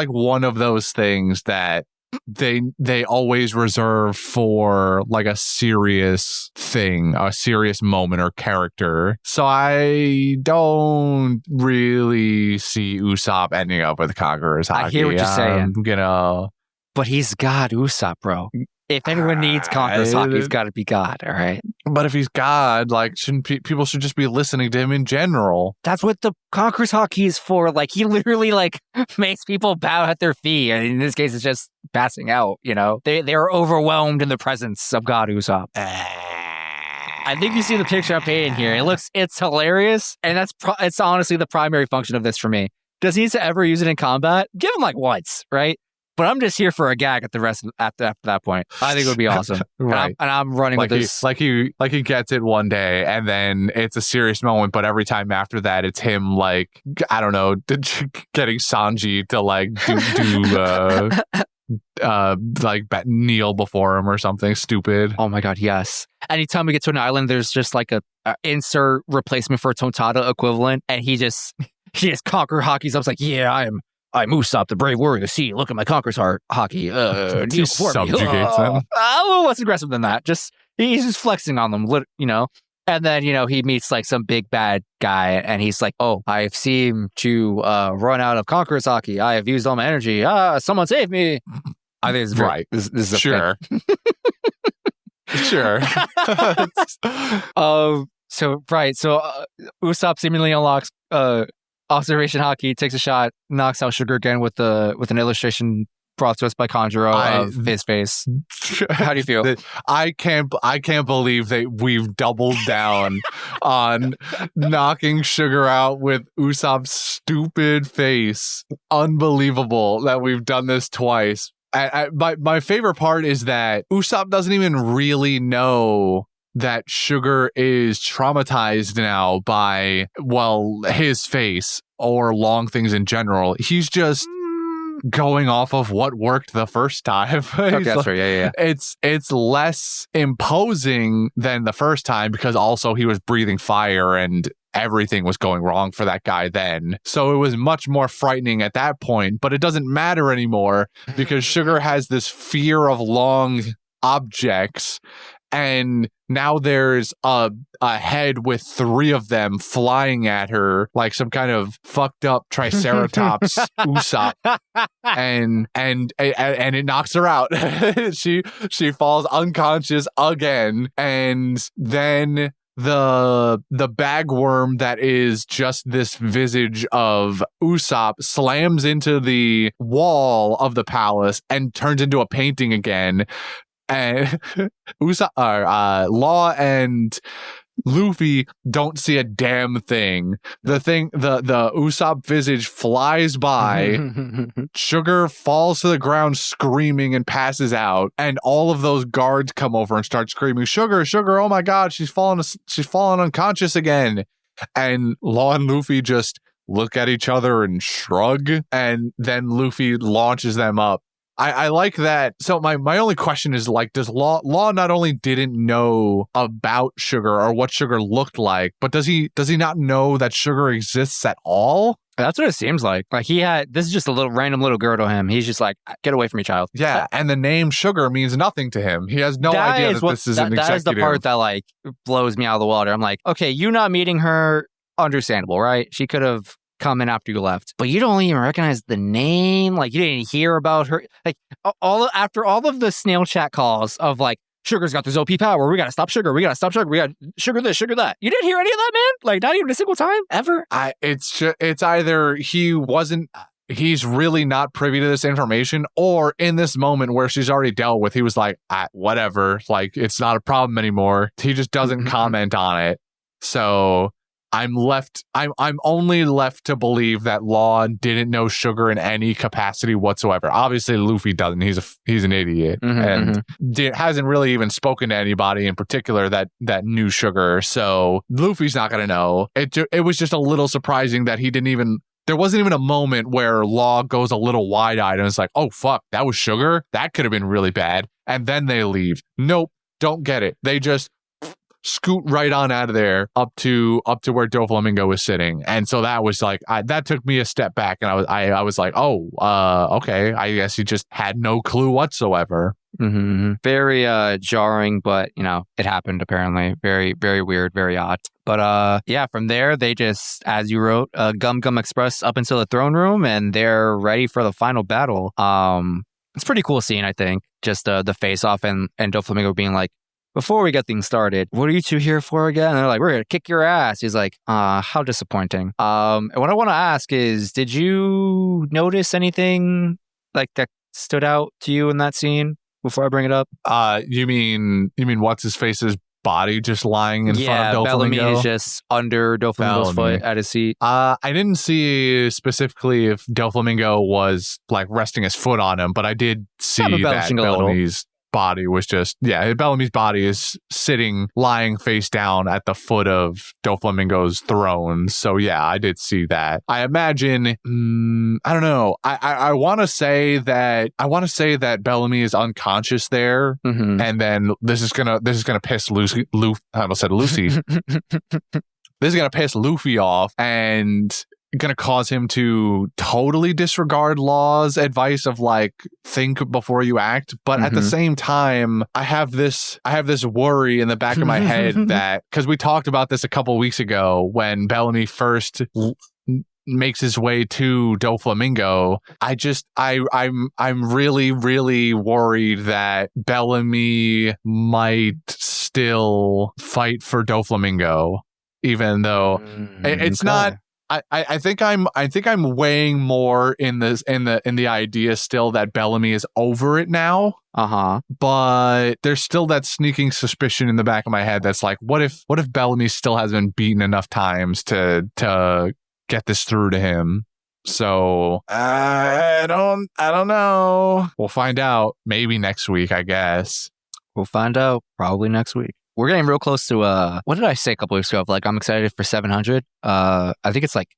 one of those things that they always reserve for like a serious thing, a serious moment or character. So I don't really see Usopp ending up with Conqueror's Haki. I hear what you're saying. But he's God, Usopp, bro. If anyone needs Conqueror's Haki, he's got to be God, all right? But if he's God, like, people should just be listening to him in general. That's what the Conqueror's Haki is for. Like, he literally, like, makes people bow at their feet. And in this case, it's just passing out, you know? They're overwhelmed in the presence of God, Usopp. I think you see the picture I'm painting here. It's hilarious. And it's honestly the primary function of this for me. Does he need to ever use it in combat? Give him, like, once, right? But I'm just here for a gag at the rest after that point. I think it would be awesome. Right. And I'm running like with this. He gets it one day and then it's a serious moment, but every time after that it's him like, I don't know, getting Sanji to like kneel before him or something stupid. Oh my god, yes. Anytime we get to an island, there's just like a insert replacement for a Tontada equivalent, and he just Conqueror Haki's up. It's like, yeah, I'm Usopp, the brave warrior of the sea. Look at my Conqueror's Haki. Kneel for me. Them. A little less aggressive than that. He's just flexing on them, you know. And then, you know, he meets like some big bad guy, and he's like, "Oh, I've seemed to run out of Conqueror's Haki. I have used all my energy. Someone save me." I think it's right. This is a sure. Sure. So Usopp seemingly unlocks Observation Haki, takes a shot, knocks out Sugar again with an illustration brought to us by Conjuro of his face. How do you feel? I can't believe that we've doubled down on knocking Sugar out with Usopp's stupid face. Unbelievable that we've done this twice. My favorite part is that Usopp doesn't even really know that Sugar is traumatized now by, well, his face or long things in general. He's just going off of what worked the first time. Okay, that's right. Yeah. It's less imposing than the first time because also he was breathing fire and everything was going wrong for that guy then. So it was much more frightening at that point, but it doesn't matter anymore because Sugar has this fear of long objects. And now there's a head with 3 of them flying at her like some kind of fucked up Triceratops Usopp, and it knocks her out. she falls unconscious again, and then the bagworm that is just this visage of Usopp slams into the wall of the palace and turns into a painting again. And Law and Luffy don't see a damn thing. The Usopp visage flies by. Sugar falls to the ground screaming and passes out. And all of those guards come over and start screaming, Sugar, oh my god, she's fallen unconscious again. And Law and Luffy just look at each other and shrug. And then Luffy launches them up. I like that. So my only question is, like, does Law not only didn't know about Sugar or what Sugar looked like, but does he not know that Sugar exists at all? That's what it seems like. Like this is just a little random little girl to him. He's just like, get away from me, child. Yeah, and the name Sugar means nothing to him. He has no idea that this is an executive. That is the part that like blows me out of the water. I'm like, okay, you not meeting her understandable, right? She could have come in after you left, but you don't even recognize the name. Like, you didn't hear about her. Like, after all of the snail chat calls of like, Sugar's got this OP power. We gotta stop Sugar. We got Sugar this, Sugar that. You didn't hear any of that, man? Like, not even a single time ever? It's either he's really not privy to this information, or in this moment where she's already dealt with, he was like, whatever, like, it's not a problem anymore. He just doesn't comment on it. So I'm only left to believe that Law didn't know Sugar in any capacity whatsoever. Obviously, Luffy doesn't. He's an idiot and hasn't really even spoken to anybody in particular that knew Sugar. So Luffy's not going to know. It was just a little surprising that he didn't even. There wasn't even a moment where Law goes a little wide-eyed and it's like, oh, fuck, that was Sugar? That could have been really bad. And then they leave. Nope, don't get it. They just scoot right on out of there up to where Doflamingo was sitting. And so that was like, that took me a step back, and I was like, oh, okay, I guess he just had no clue whatsoever. Very jarring, but it happened apparently. Very, very weird, very odd. But yeah, from there they just, as you wrote, Gum Gum Express up into the throne room, and they're ready for the final battle. It's a pretty cool scene, I think. Just the face off and Doflamingo being like, before we get things started, what are you two here for again? And they're like, we're going to kick your ass. He's like, how disappointing. And what I want to ask is, did you notice anything like that stood out to you in that scene before I bring it up? You mean what's his face's body just lying in front of Doflamingo? Bellamy is just under Doflamingo's foot at his seat. I didn't see specifically if Doflamingo was like resting his foot on him, but I did see that Bellamy's body was just, Bellamy's body is lying face down at the foot of Doflamingo's throne. So yeah, I did see that. I imagine, I don't know. I want to say that Bellamy is unconscious there, and then this is gonna piss Lucy. I almost said Lucy. This is gonna piss Luffy off and going to cause him to totally disregard Law's advice of like, think before you act. But at the same time, I have this worry in the back of my head that, because we talked about this a couple weeks ago when Bellamy first makes his way to Doflamingo, I'm really, really worried that Bellamy might still fight for Doflamingo, even though it's not. I think I'm weighing more in the idea still that Bellamy is over it now. But there's still that sneaking suspicion in the back of my head that's like, what if Bellamy still hasn't been beaten enough times to get this through to him? So I don't know. We'll find out maybe next week, I guess. We'll find out probably next week. We're getting real close to, what did I say a couple weeks ago? Like, I'm excited for 700. I think it's like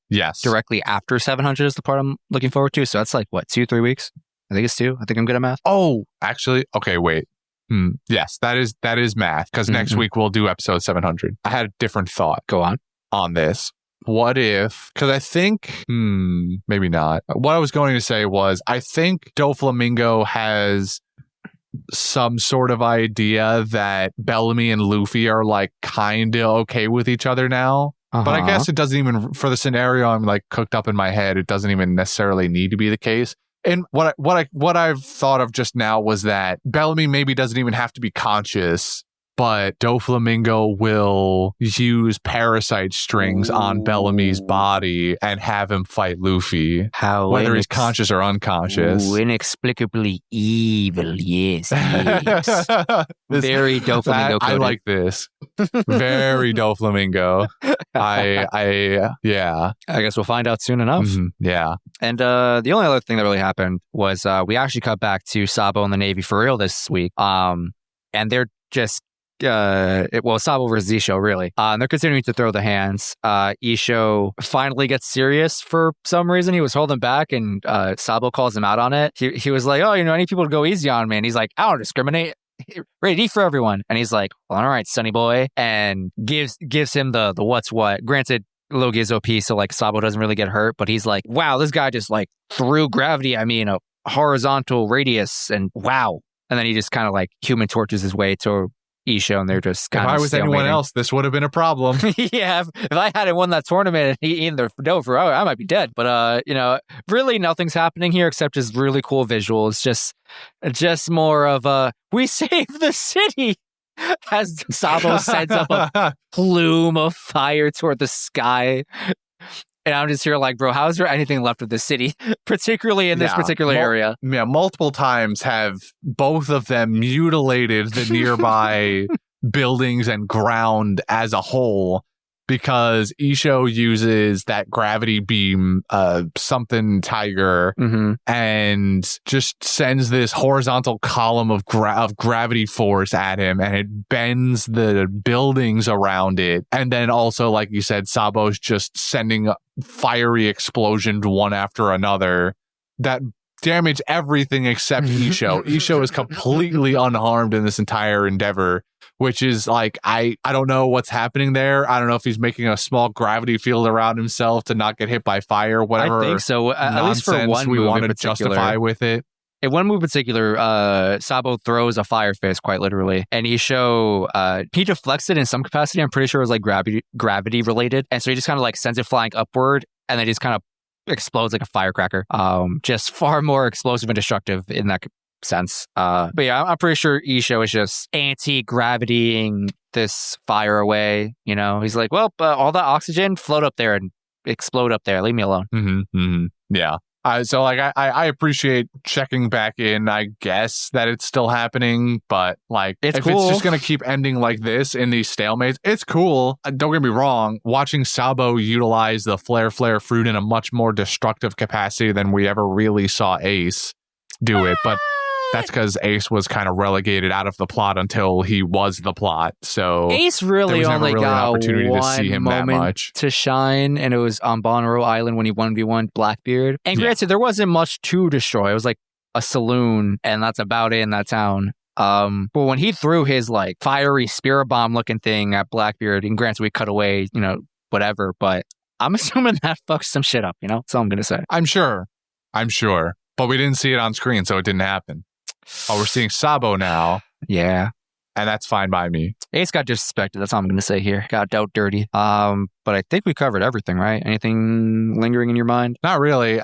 directly after 700 is the part I'm looking forward to. So that's like, what, 2-3 weeks? I think it's 2. I think I'm good at math. Oh, actually, okay, wait. Yes, that is math, because next week we'll do episode 700. I had a different thought. Go on this. What if, because I think, maybe not. What I was going to say was, I think Doflamingo has some sort of idea that Bellamy and Luffy are like kind of okay with each other now. But I guess it doesn't even, for the scenario I'm like cooked up in my head, it doesn't even necessarily need to be the case. And what I've thought of just now was that Bellamy maybe doesn't even have to be conscious, but Doflamingo will use parasite strings on Bellamy's body and have him fight Luffy, whether he's conscious or unconscious. Inexplicably evil, yes. Very Doflamingo coded. I like this. Very Doflamingo. Yeah. I guess we'll find out soon enough. Yeah. And the only other thing that really happened was we actually cut back to Sabo and the Navy for real this week. And they're just Sabo versus Isho, really. And they're continuing to throw the hands. Isho finally gets serious for some reason. He was holding back, and Sabo calls him out on it. He was like, I need people to go easy on me. And he's like, I don't discriminate. Ready to eat for everyone. And he's like, well, all right, sonny boy. And gives him the what's what. Granted, Logi is OP, so like Sabo doesn't really get hurt. But he's like, wow, this guy just like threw gravity at me in a horizontal radius. And wow. And then he just kind of like human torches his way to Isho, and they're just if kind I of was anyone else, this would have been a problem. Yeah, if I hadn't won that tournament and eaten the Dover, I might be dead. But really nothing's happening here except just really cool visuals. Just more of we saved the city as Sabo sends up a plume of fire toward the sky. And I'm just here like, bro, how is there anything left of the city, particularly in this particular area? Yeah, multiple times have both of them mutilated the nearby buildings and ground as a whole because Isho uses that gravity beam, something tiger, and just sends this horizontal column of gravity force at him, and it bends the buildings around it. And then also, like you said, Sabo's just sending fiery explosions one after another that damage everything except Isho. Isho is completely unharmed in this entire endeavor, which is like, I don't know what's happening there. I don't know if he's making a small gravity field around himself to not get hit by fire, whatever. I think so. At least for one we move want in to particular. justify with it. In one move in particular, Sabo throws a fire fist, quite literally, and Isho, he deflects it in some capacity. I'm pretty sure it was like gravity related, and so he just kind of like sends it flying upward, and then just kind of explodes like a firecracker. Just far more explosive and destructive in that sense. But yeah, I'm pretty sure Isho is just anti-gravitying this fire away. You know, he's like, well, all that oxygen, float up there and explode up there. Leave me alone. Yeah. So like I appreciate checking back in, I guess, that it's still happening, but like it's if cool. It's just gonna keep ending like this in these stalemates, it's cool. Don't get me wrong, watching Sabo utilize the flare fruit in a much more destructive capacity than we ever really saw Ace do it, but that's because Ace was kind of relegated out of the plot until he was the plot. So Ace really only got an opportunity one to see him that much to shine, and it was on Bonnaroo Island when he 1v1 Blackbeard. And granted, there wasn't much to destroy. It was like a saloon, and that's about it in that town. But when he threw his like fiery spirit bomb looking thing at Blackbeard, and granted, we cut away, whatever. But I'm assuming that fucked some shit up. That's all I'm gonna say. I'm sure. But we didn't see it on screen, so it didn't happen. Oh, we're seeing Sabo now. Yeah. And that's fine by me. Ace got disrespected. That's all I'm going to say here. Got dealt dirty. But I think we covered everything, right? Anything lingering in your mind? Not really.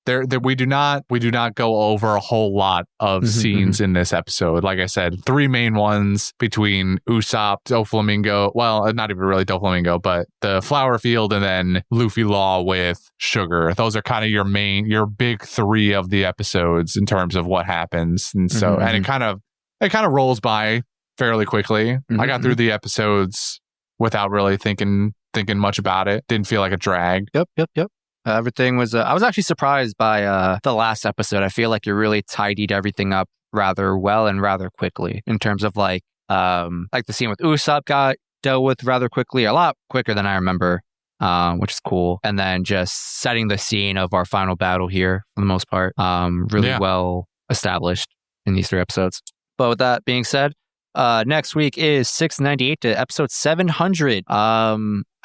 We do not go over a whole lot of scenes in this episode. Like I said, 3 main ones between Usopp, Doflamingo. Well, not even really Doflamingo, but the flower field, and then Luffy Law with Sugar. Those are kind of your big 3 of the episodes in terms of what happens. And so, and it kind of rolls by fairly quickly. I got through the episodes without really thinking much about it. Didn't feel like a drag. Yep. Everything was. I was actually surprised by the last episode. I feel like you really tidied everything up rather well and rather quickly in terms of like the scene with Usopp got dealt with rather quickly, a lot quicker than I remember, which is cool. And then just setting the scene of our final battle here for the most part, really well established in these 3 episodes. But with that being said, next week is 698 to episode 700.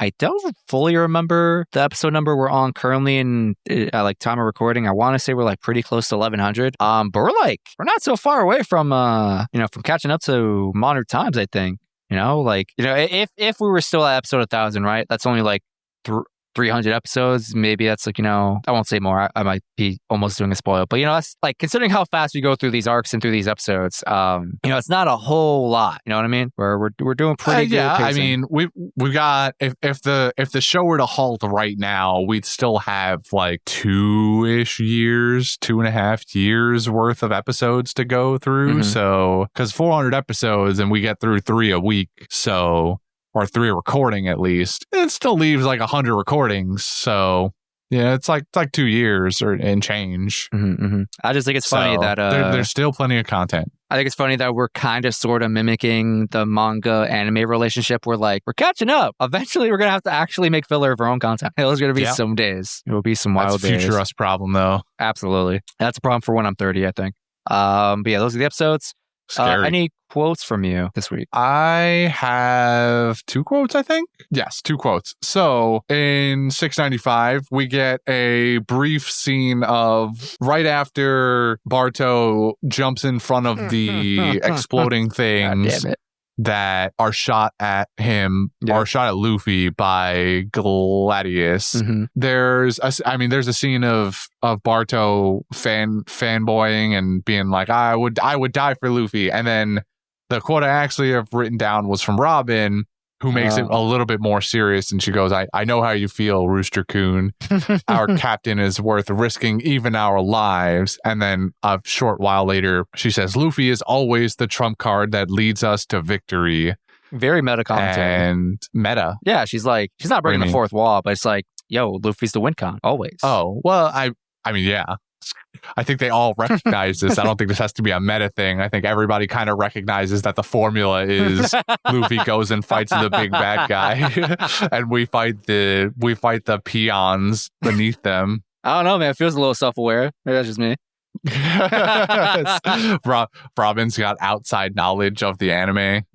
I don't fully remember the episode number we're on currently in like time of recording. I want to say we're like pretty close to 1100. But we're not so far away from from catching up to modern times, I think. If we were still at episode 1000, right? That's only like 300 episodes. Maybe that's like, I won't say more. I might be almost doing a spoil. But, that's like, considering how fast we go through these arcs and through these episodes, it's not a whole lot. You know what I mean? We're doing pretty good. Yeah, pacing. I mean, we've got, if the show were to halt right now, we'd still have like 2.5 years worth of episodes to go through. So, because 400 episodes and we get through 3 a week. So, or 3 recording at least, it still leaves like 100 recordings. So yeah, it's like 2 years and change. I just think it's funny that there's still plenty of content. I think it's funny that we're kind of sort of mimicking the manga anime relationship. We're catching up. Eventually, we're gonna have to actually make filler of our own content. There's gonna be some days. It will be some wild days. That's a future us problem, though. Absolutely, that's a problem for when I'm 30, I think. But yeah, those are the episodes. Scary. Any quotes from you this week? I have 2 quotes, I think. Yes, 2 quotes. So in 695, we get a brief scene of right after Barto jumps in front of the exploding things that are shot at him or shot at Luffy by Gladius. Mm-hmm. There's a scene of Barto fanboying and being like, I would die for Luffy. And then the quote I actually have written down was from Robin, who makes it a little bit more serious. And she goes, I know how you feel, Rooster Coon. Our captain is worth risking even our lives. And then a short while later, she says, Luffy is always the trump card that leads us to victory. Very meta commentary. And meta. Yeah, she's like, she's not breaking the fourth wall, but it's like, yo, Luffy's the win con, always. Oh, well, I mean, yeah. I think they all recognize this. I don't think this has to be a meta thing. I think everybody kind of recognizes that the formula is Luffy goes and fights the big bad guy, and we fight the peons beneath them. I don't know, man. It feels a little self-aware. Maybe that's just me. Robin's got outside knowledge of the anime.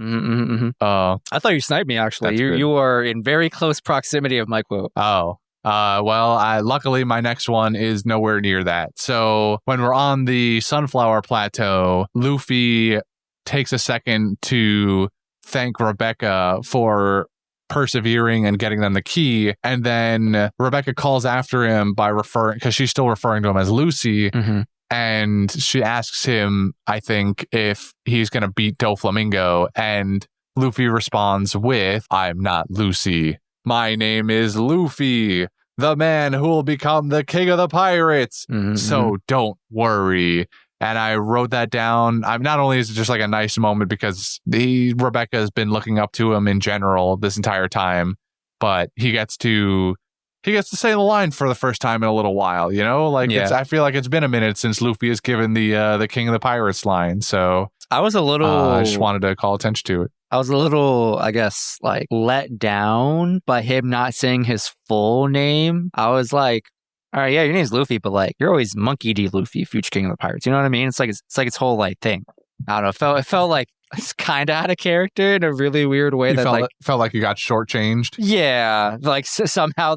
I thought you sniped me, actually. You are in very close proximity of my quote. Oh. Luckily my next one is nowhere near that. So when we're on the Sunflower Plateau, Luffy takes a second to thank Rebecca for persevering and getting them the key. And then Rebecca calls after him because she's still referring to him as Lucy. Mm-hmm. And she asks him, I think, if he's going to beat Doflamingo. And Luffy responds with, I'm not Lucy. My name is Luffy, the man who will become the king of the pirates. Mm-hmm. So don't worry. And I wrote that down. Not only is it just like a nice moment because Rebecca has been looking up to him in general this entire time, but he gets to say the line for the first time in a little while. You know, like I feel like it's been a minute since Luffy has given the king of the pirates line. So I was a little. I just wanted to call attention to it. I was a little, I guess, like let down by him not saying his full name. I was like, all right, yeah, your name's Luffy, but like you're always Monkey D. Luffy, future king of the pirates. You know what I mean? It's like its whole like thing. I don't know. It felt like it's kind of out of character in a really weird way. Felt like you got shortchanged. Yeah, like somehow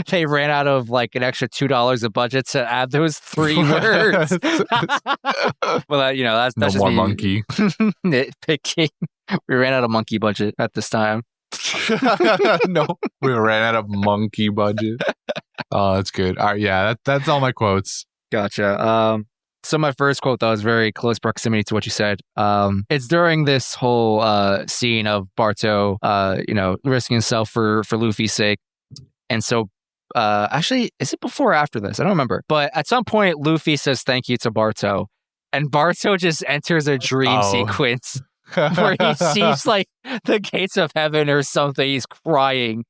they ran out of like an extra $2 of budget to add those 3 words. Well, that's no just more me monkey. Nitpicking. We ran out of monkey budget at this time. No, we ran out of monkey budget. Oh, that's good. All right, yeah, that's all my quotes. Gotcha. So my first quote, though, is very close proximity to what you said. It's during this whole scene of Barto, risking himself for Luffy's sake. And so, actually, is it before or after this? I don't remember. But at some point, Luffy says thank you to Barto. And Barto just enters a dream sequence where he sees like the gates of heaven or something. He's crying.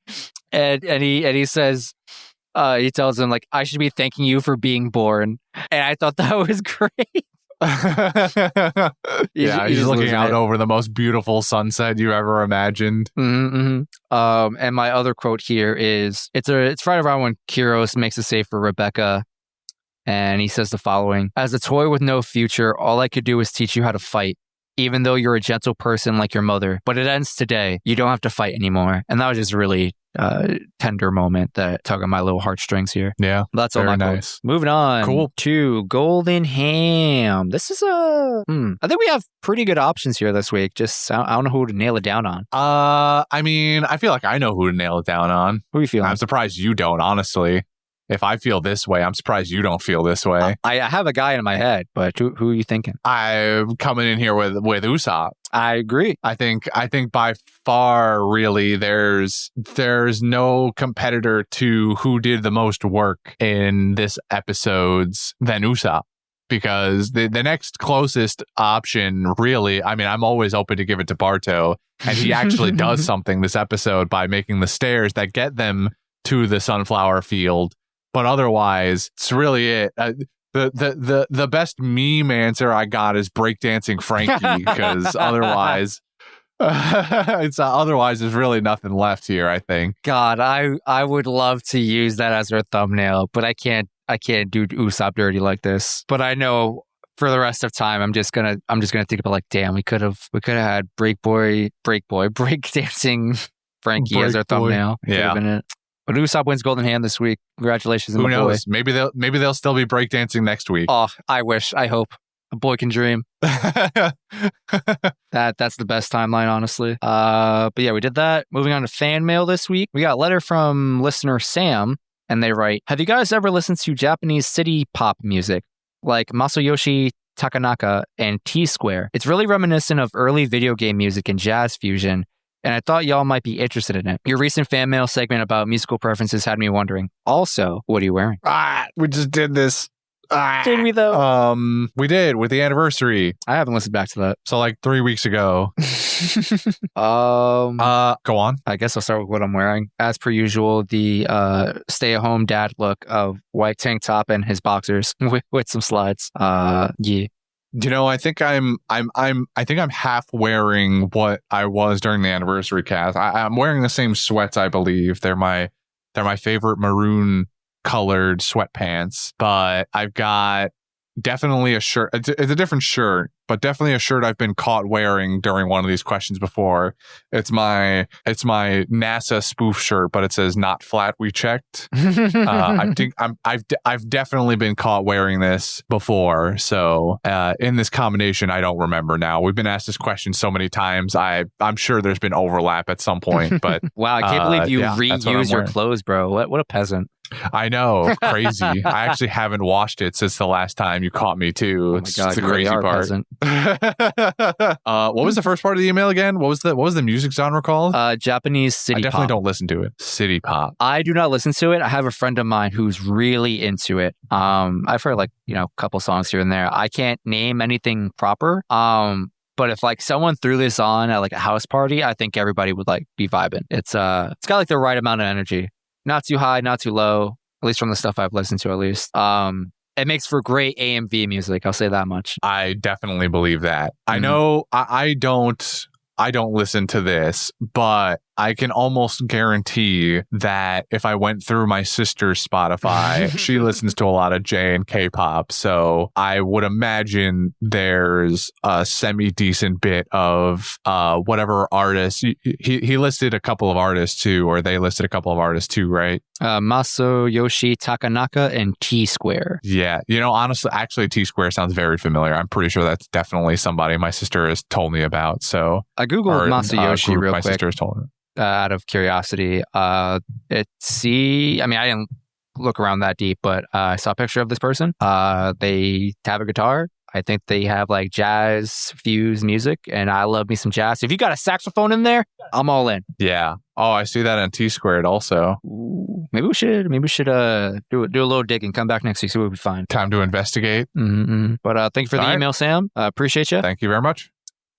And he says... he tells him, like, I should be thanking you for being born. And I thought that was great. He's looking out over the most beautiful sunset you ever imagined. And my other quote here is, it's right around when Kyros makes a save for Rebecca. And he says the following, as a toy with no future, all I could do is teach you how to fight. Even though you're a gentle person like your mother. But it ends today. You don't have to fight anymore. And that was just really tender moment that tug on my little heartstrings here. Yeah. That's all my nice. quotes. Moving on to Golden Ham. This is I think we have pretty good options here this week. Just I don't know who to nail it down on. I mean, I feel like I know who to nail it down on. Who are you feeling? I'm surprised you don't, honestly. If I feel this way, I'm surprised you don't feel this way. I have a guy in my head, but who are you thinking? I'm coming in here with Usopp. I agree. I think by far, really, there's no competitor to who did the most work in this episode's than Usopp. Because the next closest option, really, I mean, I'm always open to give it to Barto. And he actually does something this episode by making the stairs that get them to the sunflower field. But otherwise, it's really it. The best meme answer I got is breakdancing Frankie, because otherwise, there's really nothing left here, I think. God, I would love to use that as our thumbnail, but I can't do Usopp dirty like this. But I know for the rest of time, I'm just gonna think about like, damn, we could have had break dancing Frankie as our thumbnail. Could have been it. But Usopp wins Golden Hand this week. Congratulations, Who my knows? boy. Maybe they'll still be breakdancing next week. Oh, I wish. I hope. A boy can dream. That's the best timeline, honestly. But yeah, we did that. Moving on to fan mail this week. We got a letter from listener Sam, and they write, have you guys ever listened to Japanese city pop music like Masayoshi Takanaka and T-Square? It's really reminiscent of early video game music and jazz fusion, and I thought y'all might be interested in it. Your recent fan mail segment about musical preferences had me wondering. Also, what are you wearing? We just did this. Did we though? We did with the anniversary. I haven't listened back to that. So like 3 weeks ago. Go on. I guess I'll start with what I'm wearing. As per usual, the stay-at-home dad look of white tank top and his boxers with some slides. Yeah. You know, I think I'm half wearing what I was during the anniversary cast. I'm wearing the same sweats, I believe. They're my favorite maroon colored sweatpants, but I've got definitely a shirt. It's a different shirt, but definitely a shirt I've been caught wearing during one of these questions before. It's my NASA spoof shirt, but it says "Not flat. We checked." I think I've definitely been caught wearing this before. So in this combination, I don't remember now. We've been asked this question so many times. I'm sure there's been overlap at some point, but wow, I can't believe you reuse your clothes, bro. What a peasant. I know, crazy. I actually haven't washed it since the last time you caught me too. It's the crazy part. What was the first part of the email again? What was the music genre called? Japanese city pop. I definitely don't listen to it. City pop. I do not listen to it. I have a friend of mine who's really into it. I've heard like, a couple songs here and there. I can't name anything proper. But if like someone threw this on at like a house party, I think everybody would like be vibing. It's got like the right amount of energy. Not too high, not too low, at least from the stuff I've listened to, at least. It makes for great AMV music. I'll say that much. I definitely believe that. I know I don't listen to this, but I can almost guarantee that if I went through my sister's Spotify, she listens to a lot of J and K-pop. So I would imagine there's a semi-decent bit of whatever artists. He listed a couple of artists too, or they listed a couple of artists too, right? Masayoshi Takanaka and T-Square. Yeah. Honestly, actually, T-Square sounds very familiar. I'm pretty sure that's definitely somebody my sister has told me about. So I Googled Masayoshi real quick. My sister has told me. Out of curiosity, I didn't look around that deep, but I saw a picture of this person. They have a guitar. I think they have like jazz fused music, and I love me some jazz. If you got a saxophone in there, I'm all in. Yeah. Oh, I see that on T-Squared also. Ooh, maybe we should do a little digging. Come back next week, so we'll be fine. Time to investigate. Mm-hmm. But thank you for the email, Sam. Appreciate you. Thank you very much.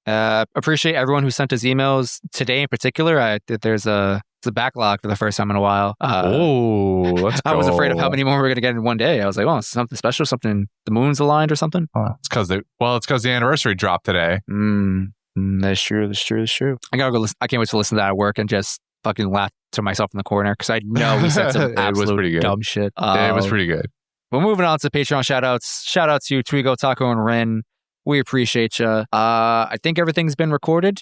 Appreciate everyone who sent us emails today in particular. There's a backlog for the first time in a while. Let's go. I was afraid of how many more we were going to get in one day. I was like, something special, something, the moon's aligned or something. It's because the anniversary dropped today. That's true. I gotta go listen. I can't wait to listen to that at work and just fucking laugh to myself in the corner because I know we said some absolute dumb shit. It was pretty good. Well, moving on to Patreon shout outs. Shout out to Twigo, Taco, and Ren. We appreciate you. I think everything's been recorded.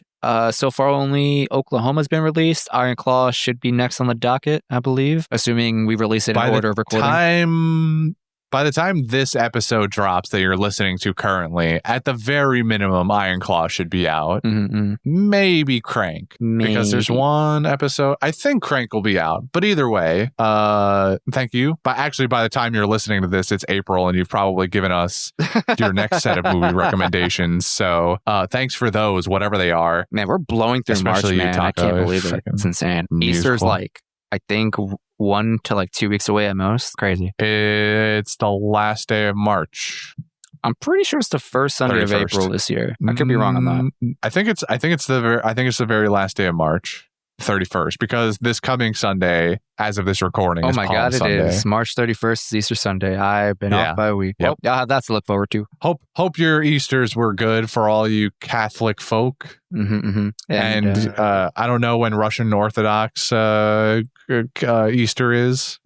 So far, only Oklahoma's been released. Iron Claw should be next on the docket, I believe, assuming we release it in order of recording. By the time this episode drops that you're listening to currently, at the very minimum, Iron Claw should be out. Mm-hmm. Maybe Crank. Because there's one episode. I think Crank will be out. But either way, thank you. But actually, by the time you're listening to this, it's April, and you've probably given us your next set of movie recommendations. So thanks for those, whatever they are. Man, we're blowing through Especially March, man. I can't believe it. It's insane. Easter's like, I think 1 to like 2 weeks away at most. Crazy. It's the last day of March. I'm pretty sure it's the first Sunday 31st. Of April this year. I could be wrong on that. I think it's the very last day of March, 31st, because this coming Sunday, as of this recording, is Palm Sunday. It is March 31st is Easter Sunday. I've been off by a week. Yep. Well, y'all have that to look forward to. Hope your Easters were good for all you Catholic folk. Mm-hmm. And I don't know when Russian Orthodox Easter is.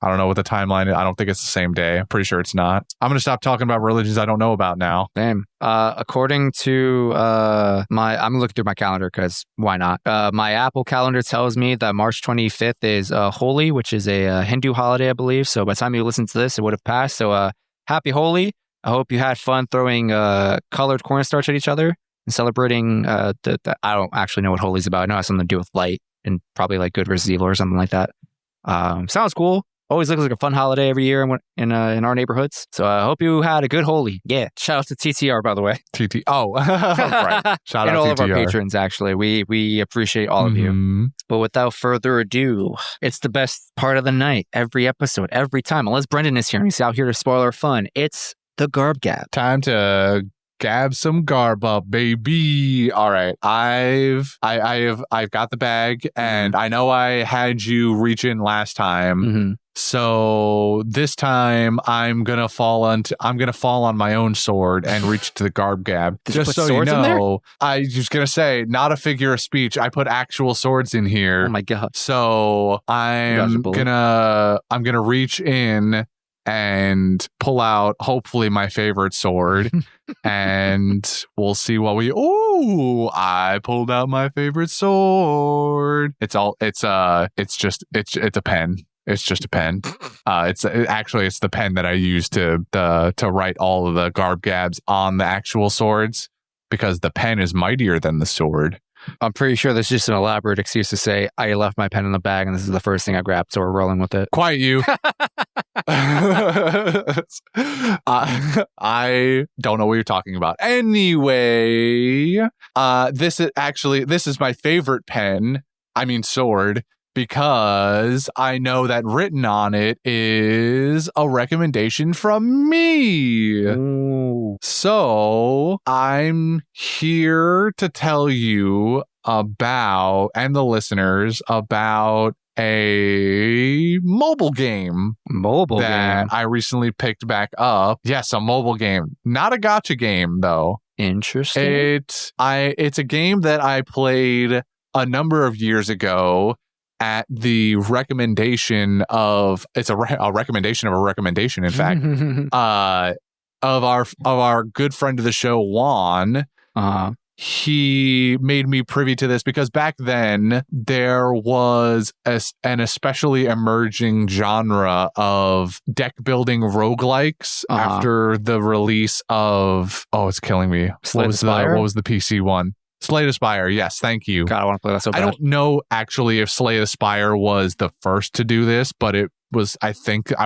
I don't know what the timeline is. I don't think it's the same day. I'm pretty sure it's not. I'm going to stop talking about religions I don't know about now. Same. According to I'm going to look through my calendar because why not? My Apple calendar tells me that March 25th is Holi, which is a Hindu holiday, I believe. So by the time you listen to this, it would have passed. So happy Holi. I hope you had fun throwing colored cornstarch at each other and celebrating I don't actually know what Holi's about. I know it has something to do with light and probably like good versus evil or something like that. Sounds cool. Always looks like a fun holiday every year in our neighborhoods. So I hope you had a good Holi. Yeah. Shout out to TTR, by the way. Oh, right. Shout out and all TTR. of our patrons, actually. We appreciate all of you. But without further ado, it's the best part of the night. Every episode, every time. Unless Brendan is here and he's out here to spoil our fun. It's the Garb Gab. Time to gab some garb up, baby. All right. I've got the bag, and I know I had you reach in last time. Mm-hmm. So this time I'm gonna fall on my own sword and reach to the Garb Gab. Just so you know, I was gonna say, not a figure of speech. I put actual swords in here. Oh my god. So I'm gonna reach in and pull out hopefully my favorite sword. And we'll see what I pulled out my favorite sword. It's a pen. It's just a pen. It's the pen that I use to write all of the Garb Gabs on the actual swords, because the pen is mightier than the sword. I'm pretty sure that's just an elaborate excuse to say I left my pen in the bag and this is the first thing I grabbed, so we're rolling with it. Quiet you. I don't know what you're talking about. Anyway, this is my favorite sword, because I know that written on it is a recommendation from me. Ooh. So I'm here to tell you about, and the listeners, about a mobile game that I recently picked back up. Yes, a mobile game. Not a gacha game, though. Interesting. It's a game that I played a number of years ago at the recommendation of a recommendation, in fact, of our good friend of the show, Juan. He made me privy to this because back then there was an especially emerging genre of deck building roguelikes after the release of it's killing me. What was the PC one? Slay the Spire, yes, thank you. God, I want to play that so bad. I don't know actually if Slay the Spire was the first to do this, but it was, I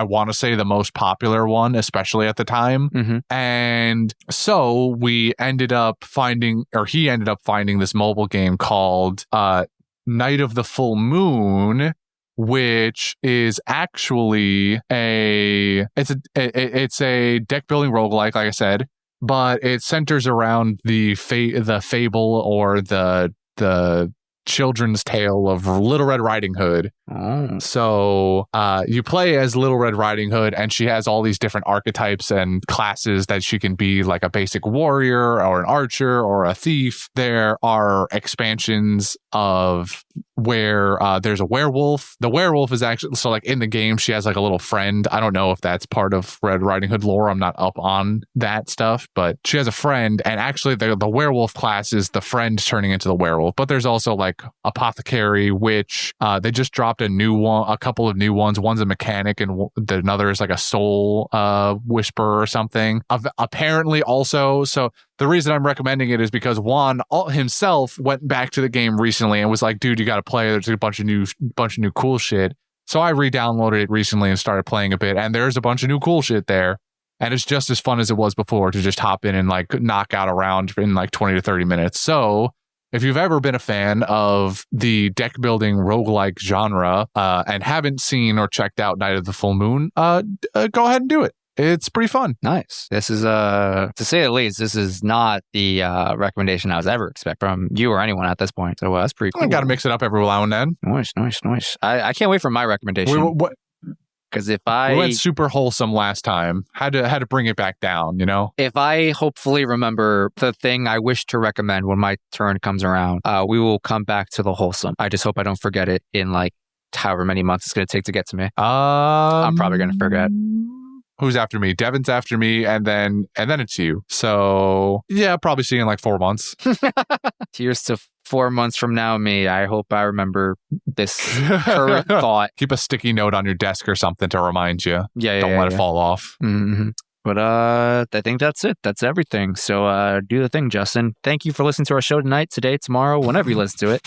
want to say, the most popular one, especially at the time. Mm-hmm. And so he ended up finding this mobile game called Night of the Full Moon, which is actually it's a deck building roguelike, like I said. But it centers around the fable or the children's tale of Little Red Riding Hood. Oh. So you play as Little Red Riding Hood, and she has all these different archetypes and classes that she can be, like a basic warrior or an archer or a thief. There are expansions of where there's a werewolf. The werewolf is actually, so like in the game, she has like a little friend. I don't know if that's part of Red Riding Hood lore. I'm not up on that stuff, but she has a friend, and actually the werewolf class is the friend turning into the werewolf. But there's also like apothecary, which they just dropped a couple of new ones. One's a mechanic, and another is like a soul whisperer or something. Apparently also, so the reason I'm recommending it is because Juan himself went back to the game recently and was like, dude, you got to play. There's a bunch of new cool shit. So I re-downloaded it recently and started playing a bit, and there's a bunch of new cool shit there. And it's just as fun as it was before to just hop in and like knock out a round in like 20 to 30 minutes. So if you've ever been a fan of the deck building roguelike genre and haven't seen or checked out Night of the Full Moon, go ahead and do it. It's pretty fun. Nice. This is, to say the least, this is not the recommendation I was ever expect from you or anyone at this point. So that's pretty cool. I got to mix it up every now and then. Nice. I can't wait for my recommendation. Because if we went super wholesome last time, had to bring it back down, you know? If I hopefully remember the thing I wish to recommend when my turn comes around, we will come back to the wholesome. I just hope I don't forget it in like however many months it's going to take to get to me. I'm probably going to forget. Who's after me? Devin's after me, and then it's you. So yeah, probably see you in like 4 months. Here's to 4 months from now, me. I hope I remember this current thought. Keep a sticky note on your desk or something to remind you. Don't let it fall off. Mm-hmm. But I think that's it. That's everything. So do the thing, Justin. Thank you for listening to our show tonight, today, tomorrow, whenever you listen to it.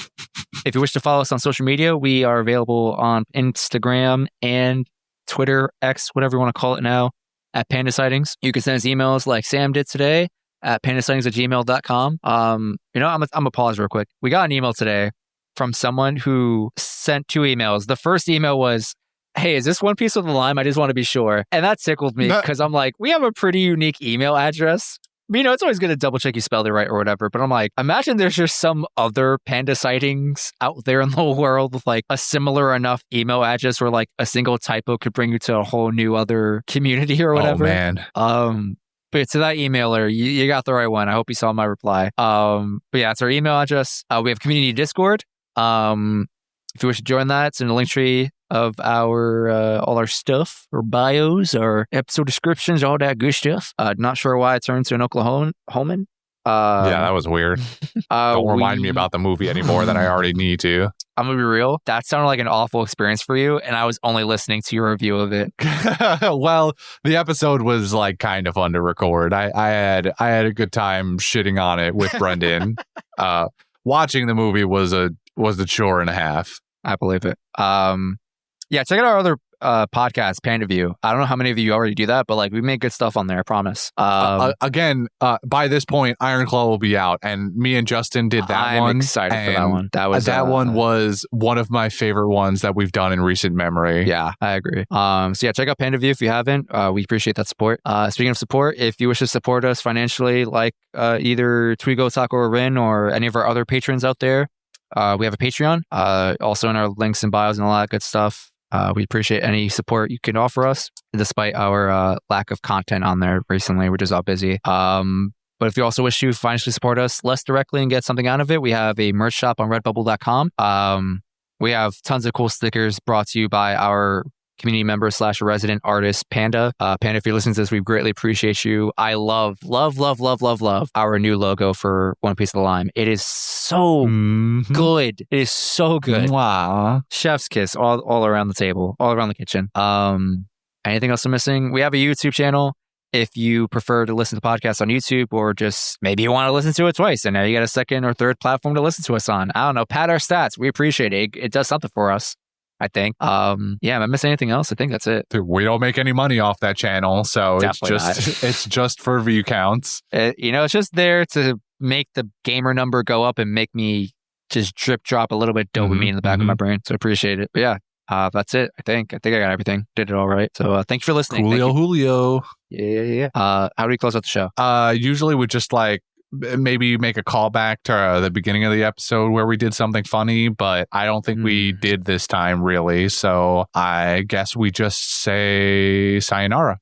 If you wish to follow us on social media, we are available on Instagram and Twitter, X, whatever you want to call it now, at Panda Sightings. You can send us emails like Sam did today at pandasightings@gmail.com. I'm gonna pause real quick. We got an email today from someone who sent 2 emails. The first email was, hey, is this One Piece with a Lime? I just want to be sure. And that tickled me because I'm like, we have a pretty unique email address. It's always good to double check you spelled it right or whatever. But I'm like, imagine there's just some other Panda Sightings out there in the world with like a similar enough email address where like a single typo could bring you to a whole new other community or whatever. Oh, man. But to that emailer, you got the right one. I hope you saw my reply. But yeah, it's our email address. We have community Discord. If you wish to join that, it's in the link tree of our all our stuff, our bios, our episode descriptions, all that good stuff. Not sure why it turned to an Oklahoman. Yeah, that was weird. Don't remind me about the movie anymore than I already need to. I'm gonna be real. That sounded like an awful experience for you, and I was only listening to your review of it. Well, the episode was like kind of fun to record. I had a good time shitting on it with Brendan. Watching the movie was a chore and a half. I believe it. Yeah, check out our other podcast, Panda View. I don't know how many of you already do that, but like we make good stuff on there, I promise. Again, by this point, Iron Claw will be out, and me and Justin did that one. I'm excited for that one. That one was one of my favorite ones that we've done in recent memory. Yeah, I agree. So yeah, check out Panda View if you haven't. We appreciate that support. Speaking of support, if you wish to support us financially, like either Twigo, Taco, or Rin, or any of our other patrons out there, we have a Patreon, also in our links and bios and all that good stuff. We appreciate any support you can offer us, despite our lack of content on there recently. We're just all busy. But if you also wish to financially support us less directly and get something out of it, we have a merch shop on redbubble.com. We have tons of cool stickers brought to you by our community member / resident artist, Panda. Panda, if you're listening to this, we greatly appreciate you. I love our new logo for One Piece of the Lime. It is so good. It is so good. Wow. Chef's kiss all around the table, all around the kitchen. Anything else I'm missing? We have a YouTube channel. If you prefer to listen to podcasts on YouTube, or just maybe you want to listen to it twice and now you got a second or third platform to listen to us on. I don't know. Pat our stats. We appreciate it. It does something for us, I think. Yeah, am I missing anything else? I think that's it. We don't make any money off that channel, so it's just for view counts. It's just there to make the gamer number go up and make me just drip drop a little bit dopamine in the back of my brain. So appreciate it. But yeah, that's it. I think I got everything. Did it all right. So thank you for listening. Julio. Yeah. How do we close out the show? Usually we just like maybe make a callback to the beginning of the episode where we did something funny, but I don't think we did this time really. So I guess we just say sayonara.